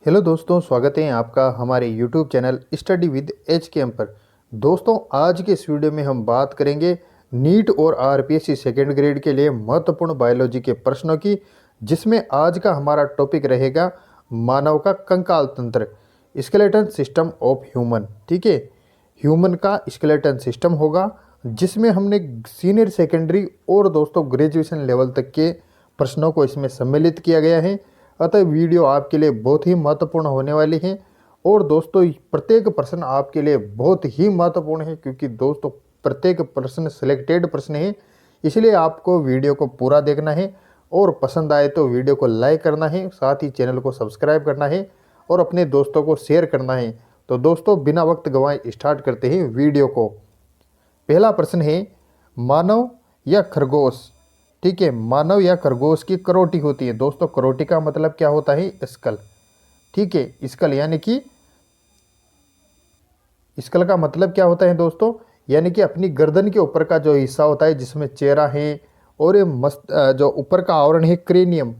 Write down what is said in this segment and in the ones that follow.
Hello दोस्तों, स्वागत है आपका हमारे YouTube channel study with H के एम पर। दोस्तों, आज के इस वीडियो में हम बात करेंगे नीट और आरपीएससी सेकेंड ग्रेड के लिए महत्वपूर्ण बायोलॉजी के प्रश्नों की, जिसमें आज का हमारा टॉपिक रहेगा मानव का कंकाल तंत्र, स्केलेटन सिस्टम ऑफ ह्यूमन। ठीक है, ह्यूमन का स्केलेटन सिस्टम होगा, जिसमें हमने सीनियर सेकेंडरी और दोस्तों ग्रेजुएशन लेवल तक के प्रश्नों को इसमें सम्मिलित किया गया है। अतः वीडियो आपके लिए बहुत ही महत्वपूर्ण होने वाली है। और दोस्तों, प्रत्येक प्रश्न आपके लिए बहुत ही महत्वपूर्ण है, क्योंकि दोस्तों प्रत्येक प्रश्न सिलेक्टेड प्रश्न है। इसलिए आपको वीडियो को पूरा देखना है और पसंद आए तो वीडियो को लाइक करना है, साथ ही चैनल को सब्सक्राइब करना है और अपने दोस्तों को शेयर करना है। तो दोस्तों, बिना वक्त गंवाए स्टार्ट करते हैं वीडियो को। पहला प्रश्न है, मानव या खरगोश। ठीक है, मानव या खरगोश की करोटी होती है। दोस्तों, करोटी का मतलब क्या होता है? स्कल। ठीक है, स्कल यानी कि स्कल का मतलब क्या होता है दोस्तों? यानी कि अपनी गर्दन के ऊपर का जो हिस्सा होता है, जिसमें चेहरा है और ये मस्त जो ऊपर का आवरण है क्रेनियम।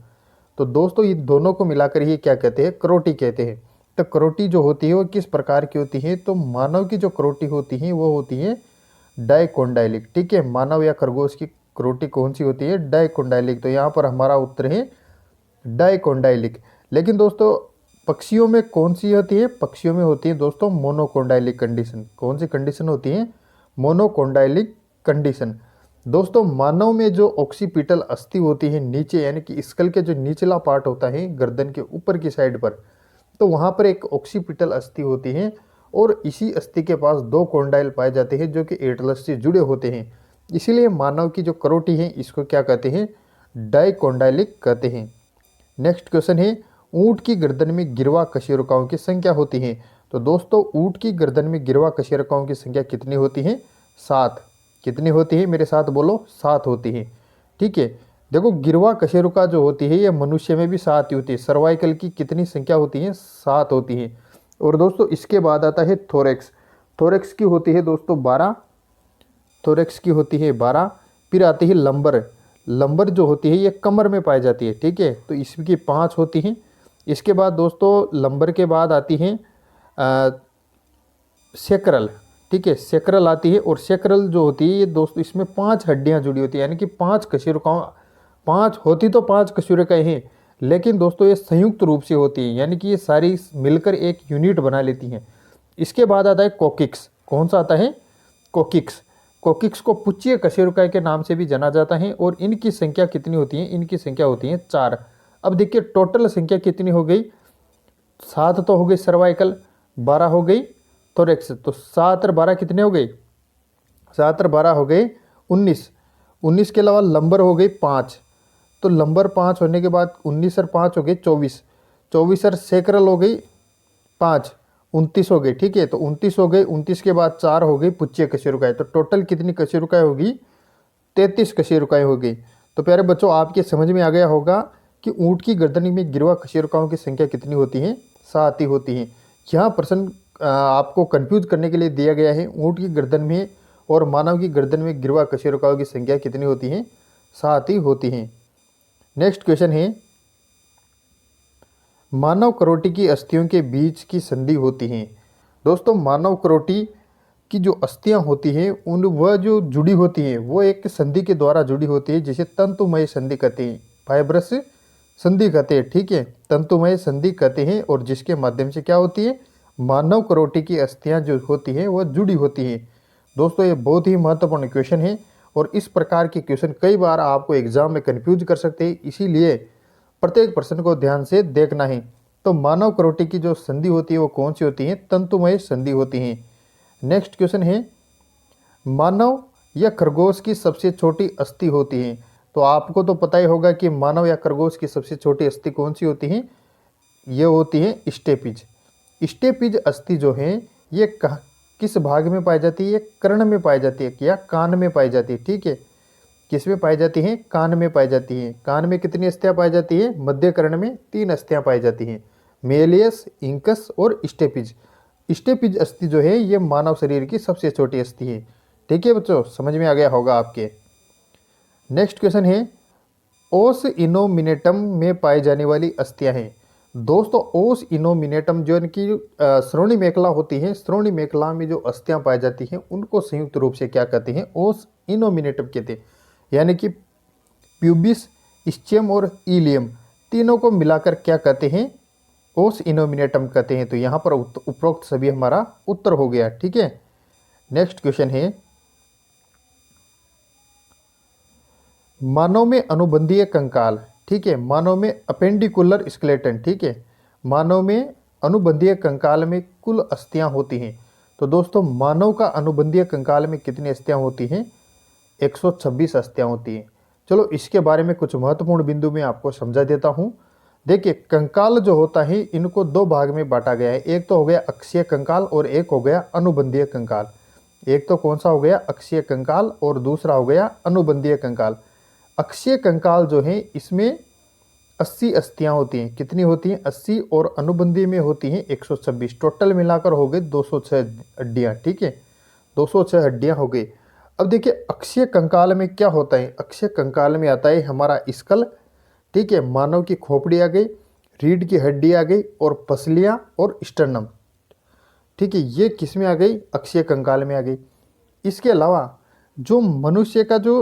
तो दोस्तों, ये दोनों को मिलाकर ही क्या कहते हैं? करोटी कहते हैं। तो करोटी जो होती है वो किस प्रकार की होती है? तो मानव की जो करोटी होती है वो होती है डाइकोंडाइलिक। ठीक है, मानव या खरगोश की करोटी कौन सी होती है? डाइकोंडाइलिक। तो यहाँ पर हमारा उत्तर है डाइकोंडाइलिक। लेकिन दोस्तों, पक्षियों में कौन सी होती है? पक्षियों में होती है दोस्तों मोनोकोंडाइलिक कंडीशन। कौन सी कंडीशन होती है? Monocondylic condition. दोस्तों, मानव में जो ऑक्सीपिटल अस्थि होती है नीचे, यानी कि स्कल के जो निचला पार्ट होता है गर्दन के ऊपर की साइड पर, तो वहाँ पर एक ऑक्सीपिटल अस्थि होती है और इसी अस्थि के पास दो कोंडाइल पाए जाते हैं जो कि एटलस से जुड़े होते हैं। इसीलिए मानव की जो करोटी है इसको क्या कहते हैं? डाइकोंडाइलिक कहते हैं। नेक्स्ट क्वेश्चन है, ऊंट की गर्दन में गिरवा कशेरुकाओं की संख्या होती है। तो दोस्तों, ऊंट की गर्दन में गिरवा कशेरुकाओं की संख्या कितनी होती है? 7। कितनी होती है? मेरे साथ बोलो, 7 होती है। ठीक है, देखो गिरवा कशेरुका जो होती है ये मनुष्य में भी 7 ही होती है। सर्वाइकल की कितनी संख्या होती है? 7 होती है। और दोस्तों, इसके बाद आता है थोरेक्स। थोरेक्स की होती है दोस्तों 12। थोरेक्स की होती है 12। फिर आती है लंबर। लंबर जो होती है ये कमर में पाई जाती है। ठीक है, तो इसकी 5 होती हैं। इसके बाद दोस्तों, लंबर के बाद आती है सेक्रल। ठीक है, सेक्रल आती है। और सेक्रल जो होती है ये दोस्तों, इसमें 5 हड्डियां जुड़ी होती है, यानी कि 5 कशेरुकाओं, 5 होती तो 5 कशेरुकाएं हैं, लेकिन दोस्तों ये संयुक्त रूप से होती है, यानी कि ये सारी मिलकर एक यूनिट बना लेती हैं। इसके बाद आता है कोकिक्स। कौन सा आता है? कोकिक्स। कोकिक्स को पुच्छीय कशेरुकाई के नाम से भी जाना जाता है। और इनकी संख्या कितनी होती है? इनकी संख्या होती है 4। अब देखिए टोटल संख्या कितनी हो गई? 7 तो हो गई सर्वाइकल, 12 हो गई थोरेक्स। तो 7 और 12 कितने हो गए? 7 और 12 हो गए 19। 19 के अलावा लंबर हो गई 5। तो लंबर 5 होने के बाद 19 और 5 हो गए 24। 24 और सेक्रल हो गई 5, 29 हो गई। ठीक है, तो 29 हो गई। 29 के बाद 4 हो गई पुच्छीय कशेरुकाएं। तो टोटल कितनी कशेरुकाएं होगी? 33 कशेरुकाएं हो गई। तो प्यारे बच्चों, आपके समझ में आ गया होगा कि ऊंट की गर्दन में गिरवा कशेरुकाओं की संख्या कितनी होती है? 7 ही होती है। यहाँ प्रश्न आपको कंफ्यूज करने के लिए दिया गया है। ऊंट की गर्दन में और मानव की गर्दन में गिरवा कशेरुकाओं की संख्या कितनी होती है? 7 ही होती है। नेक्स्ट क्वेश्चन है, मानव करोटी की अस्थियों के बीच की संधि होती है। दोस्तों, मानव करोटी की जो अस्थियां होती हैं उन वह जो जुड़ी होती हैं वो एक संधि के द्वारा जुड़ी होती है, जिसे तंतुमय संधि कहते हैं, फाइब्रस संधि कहते हैं। ठीक है, तंतुमय संधि कहते हैं। और जिसके माध्यम से क्या होती है? मानव करोटी की अस्थियां जो होती हैं वह जुड़ी होती हैं। दोस्तों, ये बहुत ही महत्वपूर्ण क्वेश्चन है और इस प्रकार के क्वेश्चन कई बार आपको एग्जाम में कंफ्यूज कर सकते हैं, इसीलिए प्रत्येक प्रश्न को ध्यान से देखना है। तो मानव करोटी की जो संधि होती है वो कौन सी होती है? तंतुमय संधि होती है। नेक्स्ट क्वेश्चन है, मानव या खरगोश की सबसे छोटी अस्थि होती है। तो आपको तो पता ही होगा कि मानव या खरगोश की सबसे छोटी अस्थि कौन सी होती है? ये होती है स्टेपिज। स्टेपिज अस्थि जो है ये किस भाग में पाई जाती है? ये कर्ण में पाई जाती है या कान में पाई जाती है। ठीक है, किस में पाई जाती है? कान में पाई जाती है। कान में कितनी अस्थियां पाई जाती है? मध्य कर्ण में 3 अस्थियां पाई जाती हैं, मेलियस, इंकस और स्टेपिज। स्टेपिज अस्थि जो है ये मानव शरीर की सबसे छोटी अस्थि है। ठीक है बच्चों, समझ में आ गया होगा आपके। नेक्स्ट क्वेश्चन है, ओस इनोमिनेटम में पाई जाने वाली अस्थियां हैं। दोस्तों ओस इनोमिनेटम जो इनकी श्रोणि मेखला होती है, श्रोणि मेखला में जो अस्थियां पाई जाती हैं उनको संयुक्त रूप से क्या कहते हैं, ओस इनोमिनेटम कहते हैं। यानी कि प्यूबिस, स्चियम और इलियम तीनों को मिलाकर क्या कहते हैं, ओस इनोमिनेटम कहते हैं। तो यहाँ पर उपरोक्त सभी हमारा उत्तर हो गया। ठीक है, नेक्स्ट क्वेश्चन है, मानव में अनुबंधीय कंकाल, ठीक है, मानव में अपेंडिकुलर स्केलेटन, ठीक है, मानव में अनुबंधीय कंकाल में कुल अस्थियां होती हैं। तो दोस्तों मानव का अनुबंधीय कंकाल में कितनी अस्थियां होती हैं, 126 अस्थियां होती हैं। चलो इसके बारे में कुछ महत्वपूर्ण बिंदु मैं आपको समझा देता हूं। देखिए कंकाल जो होता है इनको दो भाग में बांटा गया है, एक तो हो गया अक्षीय कंकाल और एक हो गया अनुबंधीय कंकाल। एक तो कौन सा हो गया, अक्षीय कंकाल, और दूसरा हो गया अनुबंधीय कंकाल। अक्षीय कंकाल जो है इसमें 80 अस्थियां होती हैं। कितनी होती हैं, 80, और अनुबंधीय में होती हैं 126। टोटल मिलाकर हो गए 206 हड्डियां। ठीक है, 206 हड्डियां हो गई। अब देखिए अक्षीय कंकाल में क्या होता है, अक्षीय कंकाल में आता है हमारा स्कल, ठीक है, मानव की खोपड़ी आ गई, रीढ़ की हड्डी आ गई, और पसलियां और स्टर्नम, ठीक है, ये किस में आ गई, अक्षीय कंकाल में आ गई। इसके अलावा जो मनुष्य का जो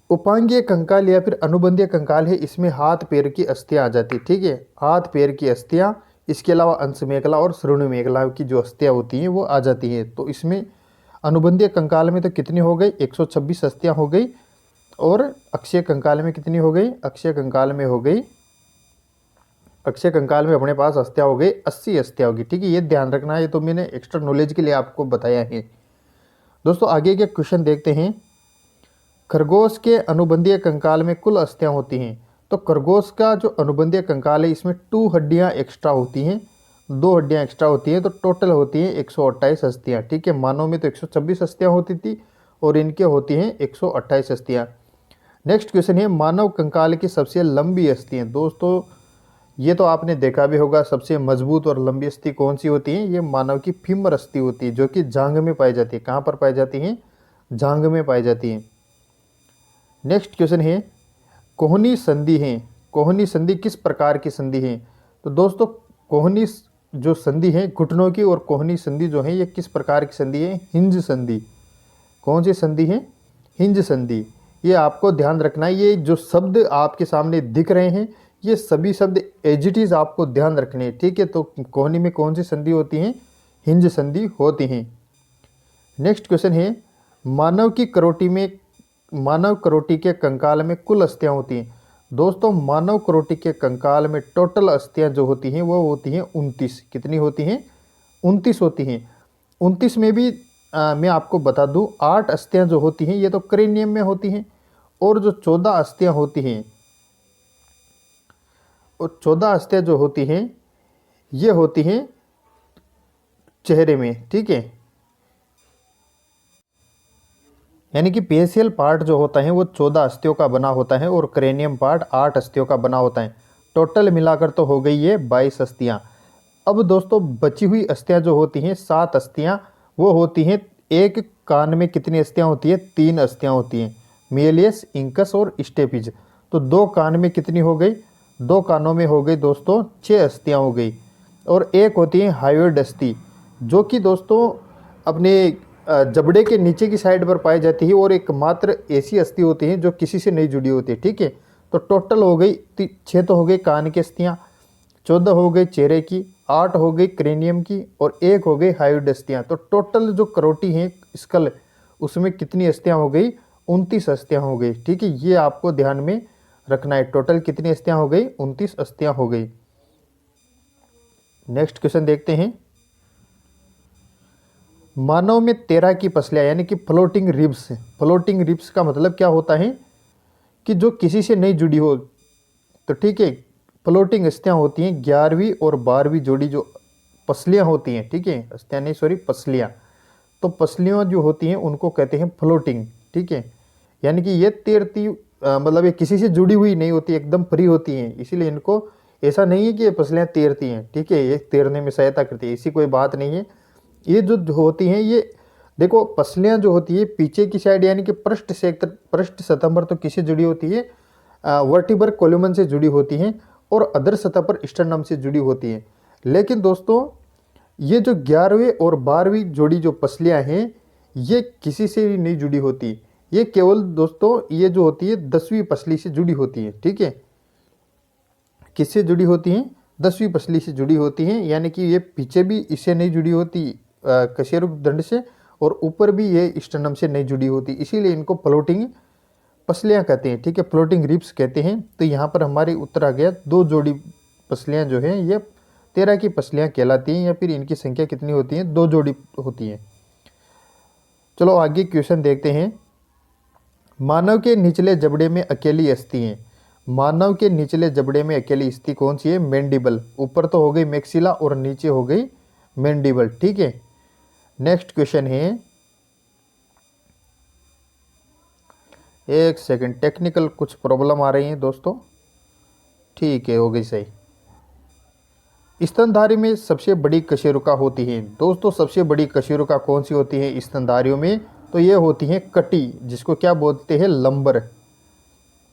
उपांगीय कंकाल या फिर अनुबंधीय कंकाल है, इसमें हाथ पैर की अस्थियां आ जाती है। ठीक है, हाथ पैर की अस्थियां, इसके अलावा अंश मेखला और श्रोणि मेखला की जो अस्थियां होती हैं वो आ जाती हैं। तो इसमें अनुबंधीय कंकाल में तो कितनी हो गई, 126 अस्थियां हो गई, और अक्षीय कंकाल में कितनी हो गई, अक्षीय कंकाल में हो गई, अक्षीय कंकाल में अपने पास अस्थियां हो गई 80 अस्थियां होगी। ठीक है, ये ध्यान रखना है, ये तो मैंने एक्स्ट्रा नॉलेज के लिए आपको बताया है। दोस्तों आगे के क्वेश्चन देखते हैं, खरगोश के अनुबंधीय कंकाल में कुल अस्थियां होती हैं। तो खरगोश का जो अनुबंधीय कंकाल है इसमें 2 हड्डियां एक्स्ट्रा होती हैं, 2 हड्डियां एक्स्ट्रा होती हैं, तो टोटल होती हैं 128 अस्थियां। ठीक है, मानव में तो 126 अस्थियां होती थी और इनके होती हैं 128 अस्थियां। नेक्स्ट क्वेश्चन है, मानव कंकाल की सबसे लंबी अस्थियां। दोस्तों ये तो आपने देखा भी होगा, सबसे मजबूत और लंबी अस्थि कौन सी होती है, ये मानव की फीमर अस्थि होती है, जो कि जांघ में पाई जाती है। कहाँ पर पाई जाती है, जांघ में पाई जाती है। नेक्स्ट क्वेश्चन है, कोहनी संधि है, कोहनी संधि किस प्रकार की संधि है। तो दोस्तों कोहनी जो संधि है घुटनों की, और कोहनी संधि जो है ये किस प्रकार की संधि है, हिंज संधि। कौन सी संधि है, हिंज संधि। ये आपको ध्यान रखना है, ये जो शब्द आपके सामने दिख रहे हैं ये सभी शब्द एज इट इज आपको ध्यान रखने हैं। ठीक है, तो कोहनी में कौन सी संधि होती है, हिंज संधि होती हैं। नेक्स्ट क्वेश्चन है, मानव की करोटी में, मानव करोटी के कंकाल में कुल अस्थियां होती हैं। दोस्तों मानव करोटी के कंकाल में टोटल अस्थियां जो होती हैं वो होती हैं 29। कितनी होती हैं, 29 होती हैं। 29 में भी मैं आपको बता दूं 8 अस्थियां जो होती हैं ये तो क्रेनियम में होती हैं, और जो 14 अस्थियां होती हैं, और 14 अस्थियां जो होती हैं ये होती हैं चेहरे में। ठीक है, यानी कि फेशियल पार्ट जो होता है वो 14 अस्थियों का बना होता है, और क्रेनियम पार्ट 8 अस्थियों का बना होता है। टोटल मिलाकर तो हो गई ये 22 अस्थियां। अब दोस्तों बची हुई अस्थियां जो होती हैं 7 अस्थियां, वो होती हैं, एक कान में कितनी अस्थियां होती है, 3 अस्थियां होती हैं, मेलियस, इंकस और स्टेपिज। तो 2 कान में कितनी हो गई, 2 कानों में हो गई दोस्तों 6 अस्थियां हो गई, और एक होती है हाइयोइड अस्थि, जो कि दोस्तों अपने जबड़े के नीचे की साइड पर पाई जाती है, और एकमात्र ऐसी अस्थि होती है जो किसी से नहीं जुड़ी होती है। ठीक है, तो टोटल हो गई 6 तो हो गई कान की अस्थियां, 14 हो गई चेहरे की, 8 हो गई क्रेनियम की, और 1 हो गई हाइयोइड अस्थियां। तो टोटल जो करोटी है स्कल उसमें कितनी अस्थियां हो गई, 29 अस्थियां हो गई। ठीक है, ये आपको ध्यान में रखना है, टोटल कितनी अस्थियां हो गई, 29 अस्थियां हो गई। नेक्स्ट क्वेश्चन देखते हैं, मानव में 13 की पसलियां यानी कि फ्लोटिंग रिब्स। फ्लोटिंग रिब्स का मतलब क्या होता है कि जो किसी से नहीं जुड़ी हो। तो ठीक है, फ्लोटिंग अस्थियां होती हैं 11वीं और 12वीं जोड़ी जो पसलियां होती हैं। ठीक है, अस्थियां नहीं सॉरी पसलियां। तो पसलियां जो होती हैं उनको कहते हैं फ्लोटिंग। ठीक है, यानी कि ये तैरती मतलब ये किसी से जुड़ी हुई नहीं होती, एकदम फ्री होती हैं, इसीलिए इनको ऐसा नहीं है कि ये पसलियां तैरती हैं। ठीक है, ये तैरने में सहायता करती है, ऐसी कोई बात नहीं है। ये जो होती हैं ये देखो पसलियां जो होती है पीछे की साइड यानी कि पृष्ठ से पृष्ठ सतह पर तो किसी जुड़ी होती है, वर्टिबर कोलुमन से जुड़ी होती हैं और अधर सतह पर स्टर्नम से जुड़ी होती हैं। लेकिन दोस्तों ये जो 11वीं और 12वीं जोड़ी जो पसलियां हैं ये किसी से भी नहीं जुड़ी होती, ये केवल दोस्तों ये जो होती है 10वीं पसली से जुड़ी होती है। ठीक है, किससे जुड़ी होती हैं? 10वीं पसली से जुड़ी होती हैं, यानी कि ये पीछे भी इससे नहीं जुड़ी होती कशेरुक दंड से, और ऊपर भी ये स्टर्नम से नहीं जुड़ी होती, इसीलिए इनको फ्लोटिंग पसलियां कहते हैं। ठीक है, फ्लोटिंग रिब्स कहते हैं। तो यहाँ पर हमारे उत्तर आ गया 2 जोड़ी पसलियां जो हैं ये 13 की पसलियां कहलाती हैं, या फिर इनकी संख्या कितनी होती है? 2 जोड़ी होती हैं। चलो आगे क्वेश्चन देखते हैं। मानव के निचले जबड़े में अकेली अस्थि है। मानव के निचले जबड़े में अकेली अस्थि कौन सी है? मैंडिबल। ऊपर तो हो गई मैक्सिला और नीचे हो गई मैंडिबल। ठीक है, नेक्स्ट क्वेश्चन है, एक सेकंड, टेक्निकल कुछ प्रॉब्लम आ रही है दोस्तों। ठीक है, हो गई सही। स्तनधारी में सबसे बड़ी कशेरुका होती है। दोस्तों सबसे बड़ी कशेरुका कौन सी होती है स्तनधारियों में? तो ये होती है कटी, जिसको क्या बोलते हैं? लंबर।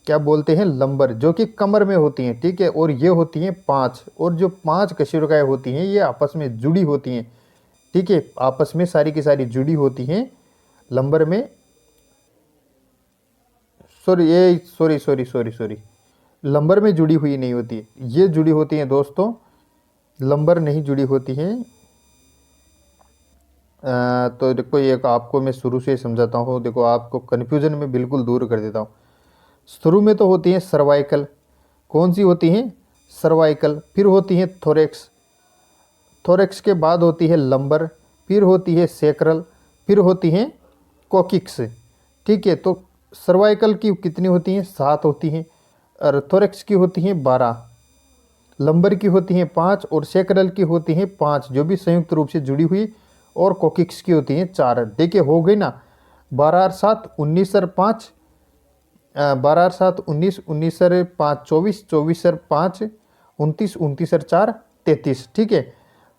क्या बोलते हैं? लंबर, जो कि कमर में होती हैं। ठीक है, और ये होती हैं 5, और जो 5 कशेरुकाएं होती हैं ये आपस में जुड़ी होती हैं। ठीक है, आपस में सारी की सारी जुड़ी होती हैं लंबर में। सॉरी, लंबर में जुड़ी हुई नहीं होती, ये जुड़ी होती हैं दोस्तों, लंबर नहीं जुड़ी होती हैं। तो देखो ये आपको मैं शुरू से समझाता हूँ, देखो आपको कन्फ्यूजन में बिल्कुल दूर कर देता हूँ। शुरू में तो होती है सर्वाइकल, कौन सी होती हैं? सर्वाइकल। फिर होती है थोरेक्स, थोरेक्स के बाद होती है लंबर, फिर होती है सेक्रल, फिर होती है कोकिक्स। ठीक है, तो सर्वाइकल की कितनी होती हैं? 7 होती हैं, और थोरेक्स की होती हैं 12, लंबर की होती हैं 5, और सेक्रल की होती हैं 5 जो भी संयुक्त रूप से जुड़ी हुई, और कोकिक्स की होती हैं 4। देखिए हो गई ना, 12 और 7 19 और 5, 12 और 7 19, 19 और 5 24, 24 और 5 29, 29 और 4 33। ठीक है,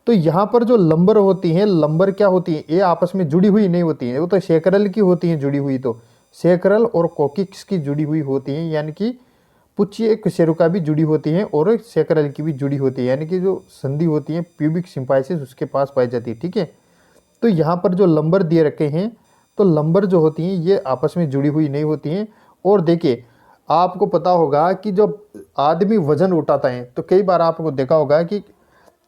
तो यहाँ पर जो लंबर होती हैं, लंबर क्या होती हैं? ये आपस में जुड़ी हुई नहीं होती हैं, वो तो सेक्रल की होती हैं जुड़ी हुई, तो सेक्रल और कोकिक्स की जुड़ी हुई होती हैं, यानी कि पुच्छीय कशेरुका भी जुड़ी होती हैं और सेक्रल की भी जुड़ी होती है, यानी कि जो संधि होती है प्यूबिक सिम्पाइसिस उसके पास पाई जाती है। ठीक है, तो यहाँ पर जो लंबर दिए रखे हैं, तो लंबर जो होती हैं ये आपस में जुड़ी हुई नहीं होती हैं। और देखिए आपको पता होगा कि जब आदमी वजन उठाता है तो कई बार आपको देखा होगा कि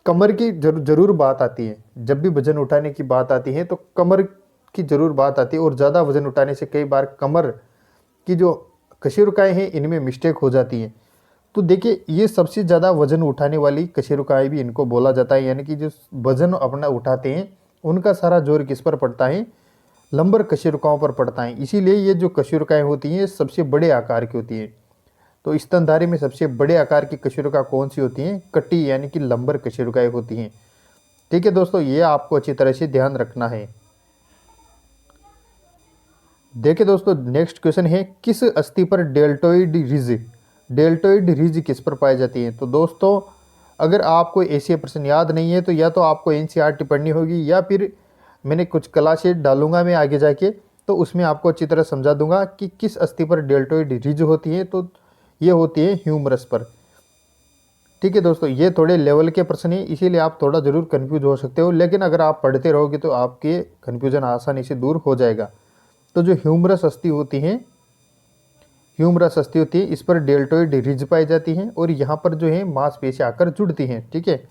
कमर की जरूर बात आती है। जब भी वजन उठाने की बात आती है तो कमर की जरूर बात आती है, और ज़्यादा वजन उठाने से कई बार कमर की जो कशेरुकाएँ हैं इनमें मिस्टेक हो जाती है। तो देखिए ये सबसे ज़्यादा वजन उठाने वाली कशेरुकाएँ भी इनको बोला जाता है, यानी कि जो वजन अपना उठाते हैं उनका सारा जोर किस पर पड़ता है? लंबर कशेरुकाओं पर पड़ता है। इसीलिए ये जो कशेरुकाएँ होती हैं सबसे बड़े आकार की होती हैं। तो स्तनधारी में सबसे बड़े आकार की कशेरुका कौन सी होती हैं? कटी, यानी कि लंबर कशेरुकाएँ होती हैं। ठीक है दोस्तों, ये आपको अच्छी तरह से ध्यान रखना है। देखिए दोस्तों नेक्स्ट क्वेश्चन है, किस अस्थि पर डेल्टोइड रिज किस पर पाई जाती है? तो दोस्तों अगर आपको ऐसे प्रश्न याद नहीं है तो या तो आपको एनसीईआरटी पढ़नी होगी, या फिर मैंने कुछ क्लासेज डालूंगा मैं आगे जाके, तो उसमें आपको अच्छी तरह समझा दूंगा कि किस अस्थि पर डेल्टोइड रिज होती है। तो ये होती है ह्यूमरस पर। ठीक है दोस्तों, ये थोड़े लेवल के प्रश्न हैं, इसीलिए आप थोड़ा ज़रूर कन्फ्यूज हो सकते हो, लेकिन अगर आप पढ़ते रहोगे तो आपके कन्फ्यूजन आसानी से दूर हो जाएगा। तो जो ह्यूमरस अस्थि होती है इस पर डेल्टोइड रिज पाई जाती हैं, और यहाँ पर जो है मांसपेशी आकर जुड़ती हैं। ठीक है,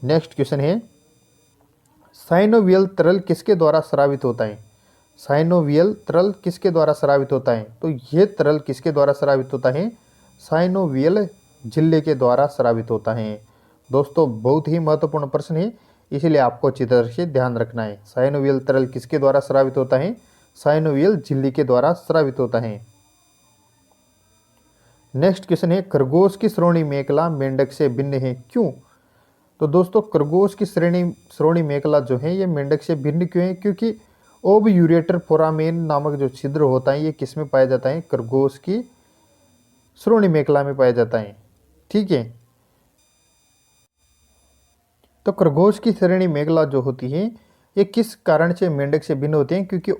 नेक्स्ट क्वेश्चन है, साइनोवियल तरल किसके द्वारा स्रावित होता है? साइनोवियल तरल किसके द्वारा स्रावित होता है? तो ये तरल किसके द्वारा स्रावित होता है? साइनोवियल झिल्ली के द्वारा स्रावित होता है। दोस्तों बहुत ही महत्वपूर्ण प्रश्न है, इसीलिए आपको अच्छी तरह से ध्यान रखना है। साइनोवियल तरल किसके द्वारा स्रावित होता है? साइनोवियल झिल्ली के द्वारा स्रावित होता है। नेक्स्ट क्वेश्चन है, खरगोश की श्रोणि मेखला मेंढक से भिन्न है, क्यों? तो दोस्तों खरगोश की श्रोणि मेखला जो है ये मेंढक से भिन्न क्यों है? क्योंकि ओबयूरेटर फोरामेन नामक जो छिद्र होता है ये किस में पाया जाता है? खरगोश की श्रोणि मेखला में पाया जाता है। ठीक है, तो खरगोश की श्रोणि मेखला जो होती है ये किस कारण से मेंढक से भिन्न होती है? क्योंकि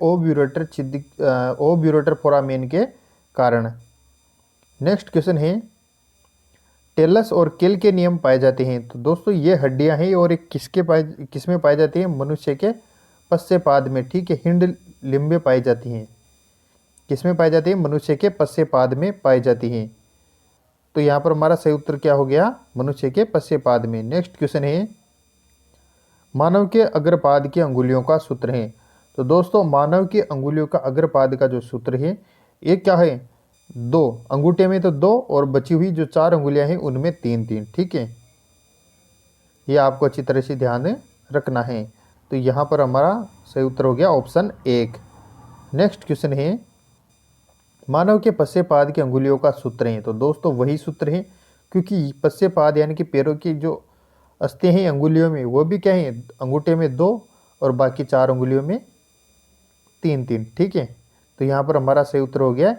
ओब्यूरेटर फोरामेन के कारण। नेक्स्ट क्वेश्चन है टेलस और केल के नियम पाए जाते हैं। तो दोस्तों ये हड्डियां हैं और एक किस में पाई जाती है? मनुष्य के पश्चपाद में, ठीक है, हिंड लिम्बे पाई जाती हैं। किस में पाई जाती है? मनुष्य के पश्चपाद में पाई जाती हैं। तो यहाँ पर हमारा सही उत्तर क्या हो गया? मनुष्य के पश्चपाद में। नेक्स्ट क्वेश्चन है मानव के अग्रपाद की अंगुलियों का सूत्र है। तो दोस्तों मानव की अंगुलियों का अग्रपाद का जो सूत्र है ये क्या है? 2 अंगूठे में तो 2 और बची हुई जो 4 अंगुलियां हैं उनमें 3-3, ठीक है। ये आपको अच्छी तरह से ध्यान रखना है। तो यहाँ पर हमारा सही उत्तर हो गया ऑप्शन 1। नेक्स्ट क्वेश्चन है मानव के पश्चपाद की अंगुलियों का सूत्र है। तो दोस्तों वही सूत्र है, क्योंकि पश्चपाद यानी कि पैरों की जो अस्थियां हैं अंगुलियों में वो भी क्या है? अंगूठे में 2 और बाकी 4 अंगुलियों में 3-3, ठीक है। तो यहाँ पर हमारा सही उत्तर हो गया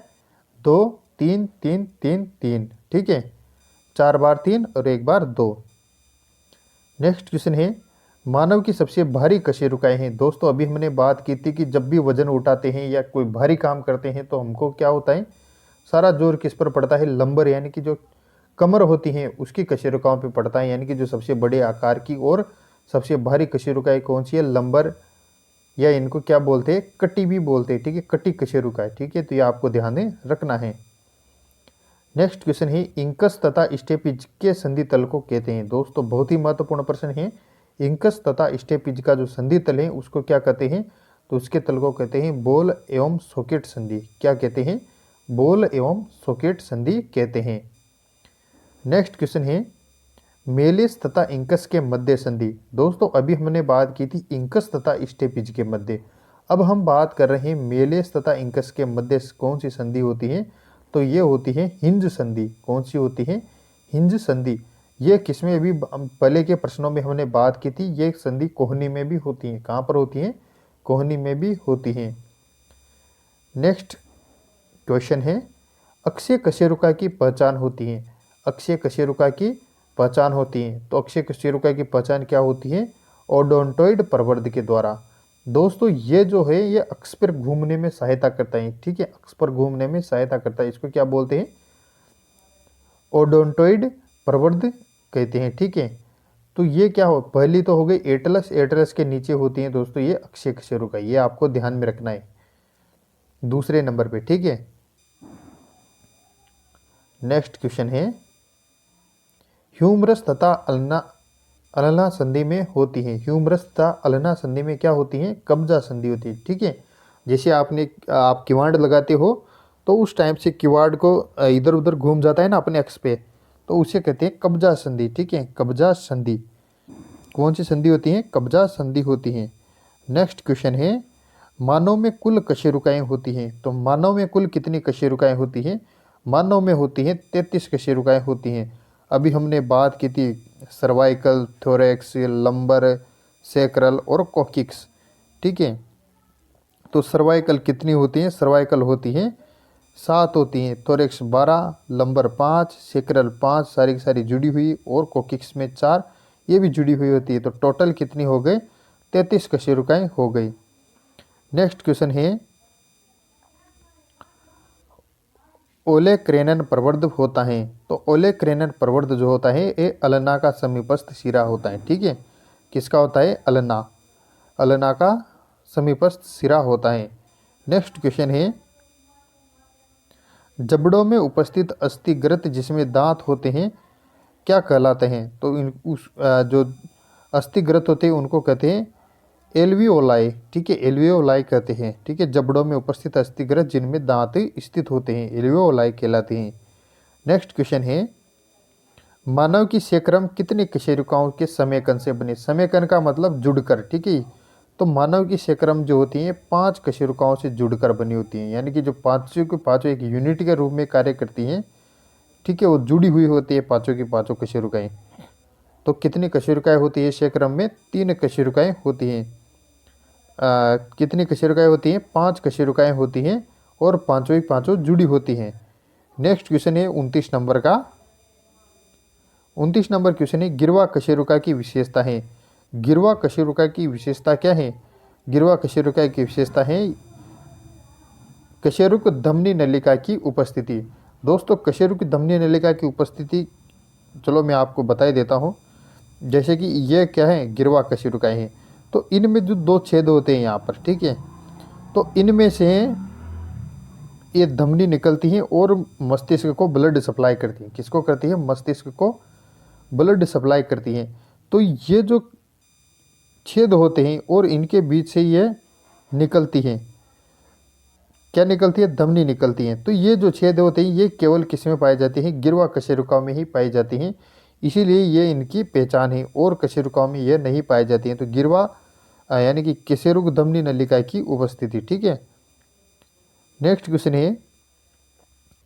2 3 3 3 3, ठीक है। 4 बार 3 और 1 बार 2। नेक्स्ट क्वेश्चन है मानव की सबसे भारी कशेरुकाएं हैं। दोस्तों अभी हमने बात की थी कि जब भी वजन उठाते हैं या कोई भारी काम करते हैं तो हमको क्या होता है? सारा जोर किस पर पड़ता है? लंबर यानी कि जो कमर होती है उसकी कशेरुकाओं पे पड़ता है, यानी कि जो सबसे बड़े आकार की और सबसे भारी कशेरुकाएं कौन सी है? लंबर, या इनको क्या बोलते हैं? कटी भी बोलते हैं, ठीक है, कटी कशेरुकाएं, ठीक है। तो ये आपको ध्यान में रखना है। नेक्स्ट क्वेश्चन है इंकस तथा स्टेपिज के संधि तल को कहते हैं। दोस्तों बहुत ही महत्वपूर्ण प्रश्न है। इंकस तथा स्टेपिज का जो संधि तल है उसको क्या कहते हैं? तो उसके तल को कहते हैं बॉल एवं सॉकेट संधि। क्या कहते हैं? बॉल एवं सॉकेट संधि कहते हैं। नेक्स्ट क्वेश्चन है मेलिस तथा इंकस के मध्य संधि। दोस्तों अभी हमने बात की थी इंकस तथा स्टेपिज के मध्य, अब हम बात कर रहे हैं मेलिस तथा इंकस के मध्य कौन सी संधि होती है? तो ये होती है हिंज संधि। कौन सी होती है? हिंज संधि। ये किसमें? अभी पहले के प्रश्नों में हमने बात की थी, ये संधि कोहनी में भी होती है। कहाँ पर होती है? कोहनी में भी होती है। नेक्स्ट क्वेश्चन है अक्षीय कशेरुका की पहचान होती है। अक्षीय कशेरुका की पहचान होती है। तो अक्षीय कशेरुका की पहचान क्या होती है? ओडोंटोइड प्रवर्ध के द्वारा। दोस्तों ये जो है ये अक्ष पर घूमने में सहायता करता है, ठीक है, अक्ष पर घूमने में सहायता करता है। इसको क्या बोलते हैं? ओडोंटोइड प्रवर्ध कहते हैं, ठीक है। तो ये क्या हो? पहली तो हो गई एटलस, एटलस के नीचे होती है दोस्तों ये अक्षीय कशेरुका, ये आपको ध्यान में रखना है दूसरे नंबर पे, ठीक है। नेक्स्ट क्वेश्चन है ह्यूमरस तथा अल्ना संधि में होती है। ह्यूमरस तथा अल्ना संधि में क्या होती है? कब्जा संधि होती है, ठीक है। जैसे आप किवाड़ लगाते हो तो उस टाइम से किवाड़ को इधर उधर घूम जाता है ना अपने अक्ष पे, तो उसे कहते हैं कब्जा संधि, ठीक है, कब्जा संधि। कौन सी संधि होती है? कब्जा संधि होती है। नेक्स्ट क्वेश्चन है मानव में कुल कशेरुकाएं होती हैं। तो मानव में कुल कितनी कशेरुकाएं होती हैं? मानव में होती हैं 33 कशेरुकाएं होती हैं। अभी हमने बात की थी सर्वाइकल, थोरैक्स, लंबर, सैक्रल और कोकिक्स, ठीक है। तो सर्वाइकल कितनी होती हैं? सर्वाइकल होती हैं 7 होती हैं, थोरैक्स 12, लंबर 5, सैक्रल 5 सारी की सारी जुड़ी हुई, और कोकिक्स में 4 ये भी जुड़ी हुई होती है। तो टोटल कितनी हो गई? 33 कशेरुकाएं हो गई। नेक्स्ट क्वेश्चन है ओलेक्रेनन प्रवर्ध होता है। तो ओलेक्रेनन प्रवर्ध जो होता है ये अल्ना का समीपस्थ सिरा होता है, ठीक है। किसका होता है? अल्ना, अल्ना का समीपस्थ सिरा होता है। नेक्स्ट क्वेश्चन है जबड़ों में उपस्थित अस्थिग्रत जिसमें दांत होते हैं क्या कहलाते हैं? तो जो अस्थिग्रत होते हैं उनको कहते हैं एल्वियोलाई, ठीक है, एल्वियोलाई कहते हैं, ठीक है। जबड़ों में उपस्थित अस्थिग्रत जिनमें दांत स्थित होते हैं एल्वियोलाई कहलाते हैं। नेक्स्ट क्वेश्चन है मानव की सेक्रम कितने कशेरुकाओं के समयकन से बने? समयकन का मतलब जुड़कर, ठीक है। तो मानव की सेक्रम जो होती है 5 कशेरुकाओं से जुड़कर बनी होती हैं, यानी कि जो पांचों के पांचों एक यूनिट के रूप में कार्य करती हैं, ठीक है, वो जुड़ी हुई होती है पांचों की पांचों कशेरुकाएं। तो कितनी कशेरुकाएं होती है सेक्रम में? 3 कशेरुकाएं होती हैं। कितनी कशेरुकाएं होती हैं? 5 कशेरुकाएं होती हैं और पांचों ही पांचों जुड़ी होती हैं। नेक्स्ट क्वेश्चन है 29 नंबर का। 29 नंबर क्वेश्चन है गिरवा कशेरुका की विशेषता है। गिरवा कशेरुका की विशेषता क्या है? गिरवा कशेरुका की विशेषता है कशेरुक धमनी नलिका की उपस्थिति। दोस्तों कशेरुकी धमनी नलिका की उपस्थिति चलो मैं आपको बता ही देता हूँ। जैसे कि ये क्या है, गिरवा कशेरुकाएँ हैं। तो इनमें जो दो छेद होते हैं यहाँ पर, ठीक है, तो इनमें से ये धमनी निकलती है और मस्तिष्क को ब्लड सप्लाई करती है। किसको करती है? मस्तिष्क को ब्लड सप्लाई करती है। तो ये जो छेद होते हैं और इनके बीच से ये निकलती है, क्या निकलती है? धमनी निकलती है। तो ये जो छेद होते हैं ये केवल किस में पाए जाते हैं? गिरवा कशेरुका में ही पाई जाती हैं। इसीलिए ये इनकी पहचान है और कशेरुकाओं में ये नहीं पाई जाती हैं। तो गिरवा यानी कि कशेरुक धमनी नलिका की उपस्थिति, ठीक है। नेक्स्ट क्वेश्चन है,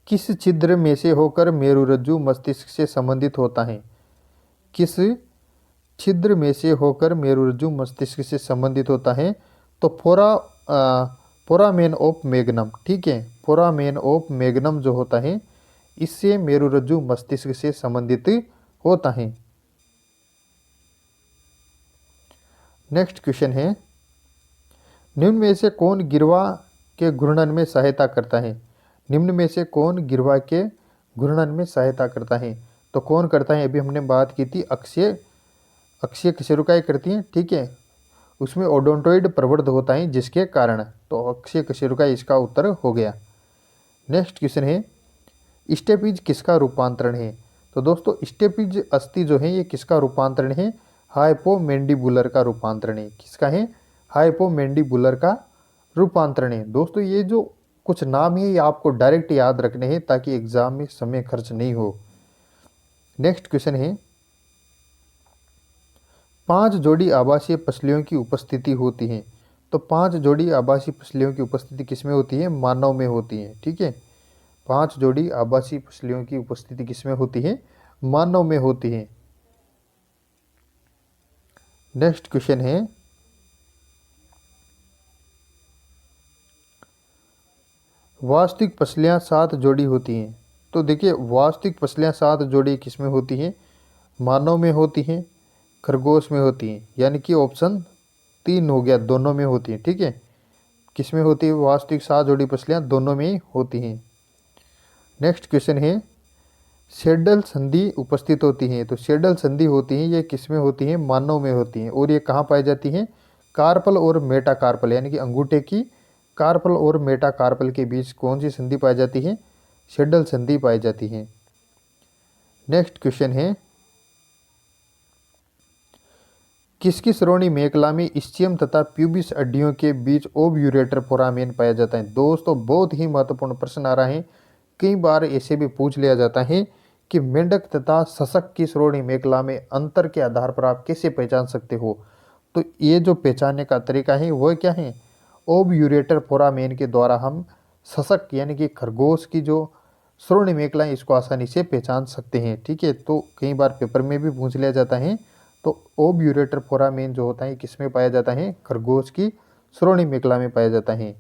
किस छिद्र में से होकर मेरुरज्जु मस्तिष्क से संबंधित होता है? किस छिद्र में से होकर मेरुरज्जु मस्तिष्क से संबंधित होता है? तो फोरामेन ऑफ मैग्नम, ठीक है, फोरामेन ऑफ मैग्नम जो होता है इससे मेरुरज्जु मस्तिष्क से संबंधित होता है। नेक्स्ट क्वेश्चन है, निम्न में से कौन गिरवा के घूर्णन में सहायता करता है? निम्न में से कौन गिरवा के घूर्णन में सहायता करता है? तो कौन करता है? अभी हमने बात की थी अक्षीय कशेरुकाएँ करती हैं, ठीक है। उसमें ओडोंटोइड प्रवृद्ध होता है जिसके कारण, तो अक्षीय कशेरुका इसका उत्तर हो गया। नेक्स्ट क्वेश्चन है, स्टेपीज किसका रूपांतरण है? तो दोस्तों स्टेपीज अस्थि जो है ये किसका रूपांतरण है? हाइपोमेंडिबुलर का रूपांतरण है। किसका है? हाइपोमेंडिबुलर का रूपांतरण है। दोस्तों ये जो कुछ नाम है ये आपको डायरेक्ट याद रखने हैं ताकि एग्जाम में समय खर्च नहीं हो। नेक्स्ट क्वेश्चन है, 5 जोड़ी आभासीय पसलियों की उपस्थिति होती है। तो 5 जोड़ी आभासीय पसलियों की उपस्थिति किसमें होती है? मानव में होती है, ठीक है। 5 जोड़ी आभासीय पसलियों की उपस्थिति किसमें होती है? मानव में होती है। नेक्स्ट क्वेश्चन है, वास्तविक पसलियां 7 जोड़ी होती हैं। तो देखिए वास्तविक पसलियां 7 जोड़ी किसमें होती हैं? मानव में होती हैं, खरगोश में होती हैं, यानी कि ऑप्शन 3 हो गया, दोनों में होती हैं, ठीक है। किसमें होती है वास्तविक 7 जोड़ी पसलियां? दोनों में होती हैं। नेक्स्ट क्वेश्चन है, शेडल संधि उपस्थित होती हैं। तो शेडल संधि होती हैं ये किसमें होती हैं? मानव में होती हैं। और ये कहाँ पाई जाती हैं? कार्पल और मेटाकार्पल, यानी कि अंगूठे की कार्पल और मेटाकार्पल के बीच कौन सी संधि पाई जाती है? शेडल संधि पाई जाती है। नेक्स्ट क्वेश्चन है, किसकी श्रोणि मेखला में इस्चियम तथा प्यूबिस हड्डियों के बीच ओब्यूरेटर फोरामेन पाया जाता है? दोस्तों बहुत ही महत्वपूर्ण प्रश्न आ रहा है, कई बार ऐसे भी पूछ लिया जाता है कि मेंढक तथा सशक की श्रोणि मेखला में अंतर के आधार पर आप कैसे पहचान सकते हो? तो ये जो पहचानने का तरीका है वो क्या है? ओब्यूरेटर फोरामेन के द्वारा हम सशक यानी कि खरगोश की जो श्रोणि मेखला है इसको आसानी से पहचान सकते हैं, ठीक है। तो कई बार पेपर में भी पूछ लिया जाता है। तो ओब्यूरेटर फोरामेन जो होता है किसमें पाया जाता है? खरगोश की श्रोणि मेखला में पाया जाता है।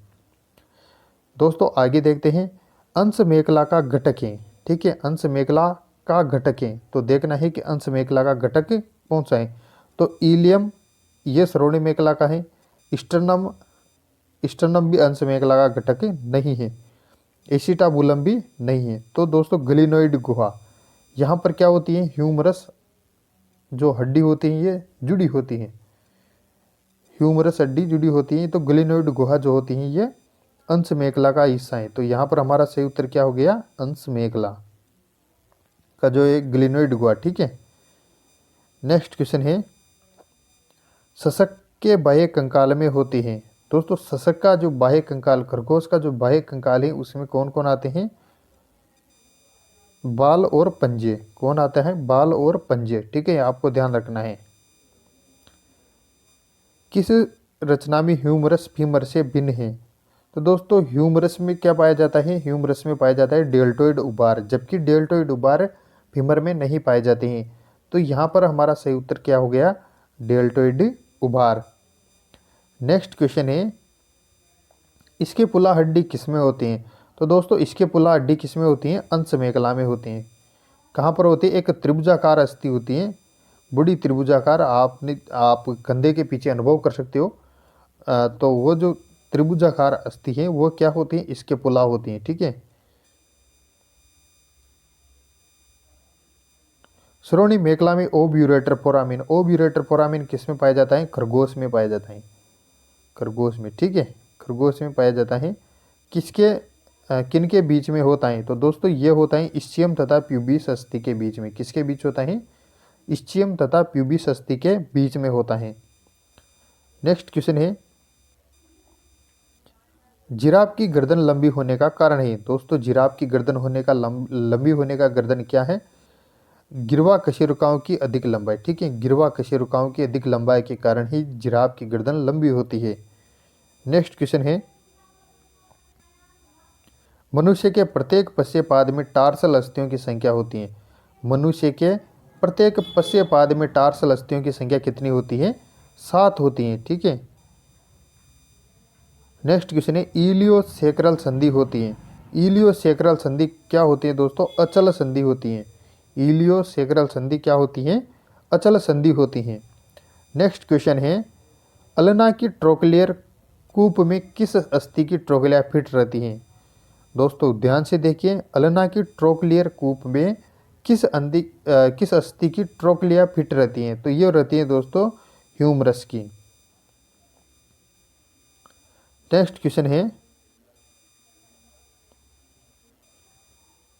दोस्तों आगे देखते हैं, अंश मेखला का घटक है, ठीक है, अंश मेखला का घटक है। तो देखना है कि अंश मेखला का घटक कौन सा है। तो इलियम ये श्रोणि मेखला का है, स्टर्नम भी अंश मेखला का घटक नहीं है, एसिटाबुलम भी नहीं है। तो दोस्तों ग्लिनोइड गुहा, यहाँ पर क्या होती है? ह्यूमरस जो हड्डी होती है ये जुड़ी होती है, ह्यूमरस हड्डी जुड़ी होती है। तो ग्लिनोइड गुहा जो होती है ये अंश मेखला का हिस्सा है। तो यहाँ पर हमारा सही उत्तर क्या हो गया? अंश मेखला का जो एक ग्लिनोइड गुहा, ठीक है। नेक्स्ट क्वेश्चन है, सशक के बाह्य कंकाल में होती है। दोस्तों सशक का जो बाह्य कंकाल, खरगोश का जो बाह्य कंकाल है उसमें कौन कौन आते हैं? बाल और पंजे। कौन आता है? बाल और पंजे, ठीक है, आपको ध्यान रखना है। किस रचना में ह्यूमरस फीमर से भिन्न है? तो दोस्तों ह्यूमरस में क्या पाया जाता है? ह्यूमरस में पाया जाता है डेल्टोइड उबार, जबकि डेल्टोइड उबार फीमर में नहीं पाए जाते हैं। तो यहाँ पर हमारा सही उत्तर क्या हो गया? डेल्टोइड उबार। नेक्स्ट क्वेश्चन है, इसके पुला हड्डी किसमें होती हैं? तो दोस्तों इसके पुला हड्डी किसमें होती हैं? अंश मेखला में होती हैं। कहाँ पर होती है? एक त्रिभुजाकार अस्थि होती है, बड़ी त्रिभुजाकार, आप कंधे के पीछे अनुभव कर सकते हो। तो वो जो त्रिभुजाकार अस्थि है वो क्या होती है? इसके पुला होती हैं, ठीक है। श्रोणी मेखला में ओब्यूरेटर फोरामिन, ओब्यूरेटर फोरामिन किस में पाया जाता है? खरगोश में पाया जाता है, खरगोश में, ठीक है, खरगोश में पाया जाता है। किसके किन के बीच में होता है? तो दोस्तों ये होता है इस्चियम तथा प्यूबिस अस्थि के बीच में। किसके बीच होता है? इस्चियम तथा प्यूबिस अस्थि के बीच में होता है। नेक्स्ट क्वेश्चन है, जिराफ की गर्दन लंबी होने का कारण है। दोस्तों जिराफ की गर्दन होने का लंबी होने का गर्दन क्या है? गिरवा कशेरुकाओं की अधिक लंबाई, ठीक है, गिरवा कशेरुकाओं की अधिक लंबाई के कारण ही जिराफ की गर्दन लंबी होती है। नेक्स्ट क्वेश्चन है, मनुष्य के प्रत्येक पश्चपाद में टार्सल अस्थियों की संख्या होती है। मनुष्य के प्रत्येक पश्चपाद में टार्सल अस्थियों की संख्या कितनी होती है? 7 होती है, ठीक है। नेक्स्ट क्वेश्चन है, इलियोसेक्रल संधि होती है। इलियोसेक्रल संधि क्या होती है दोस्तों? अचल संधि होती है। इलियोसेक्रल संधि क्या होती है? अचल संधि होती है। नेक्स्ट क्वेश्चन है, अल्ना की ट्रोक्लियर कूप में किस अस्थि की ट्रोक्लिया फिट रहती है? दोस्तों ध्यान से देखिए, अल्ना की ट्रोक्लियर कूप में किस अस्थि की ट्रोक्लिया फिट रहती है? तो ये रहती है दोस्तों ह्यूमरस की। नेक्स्ट क्वेश्चन है,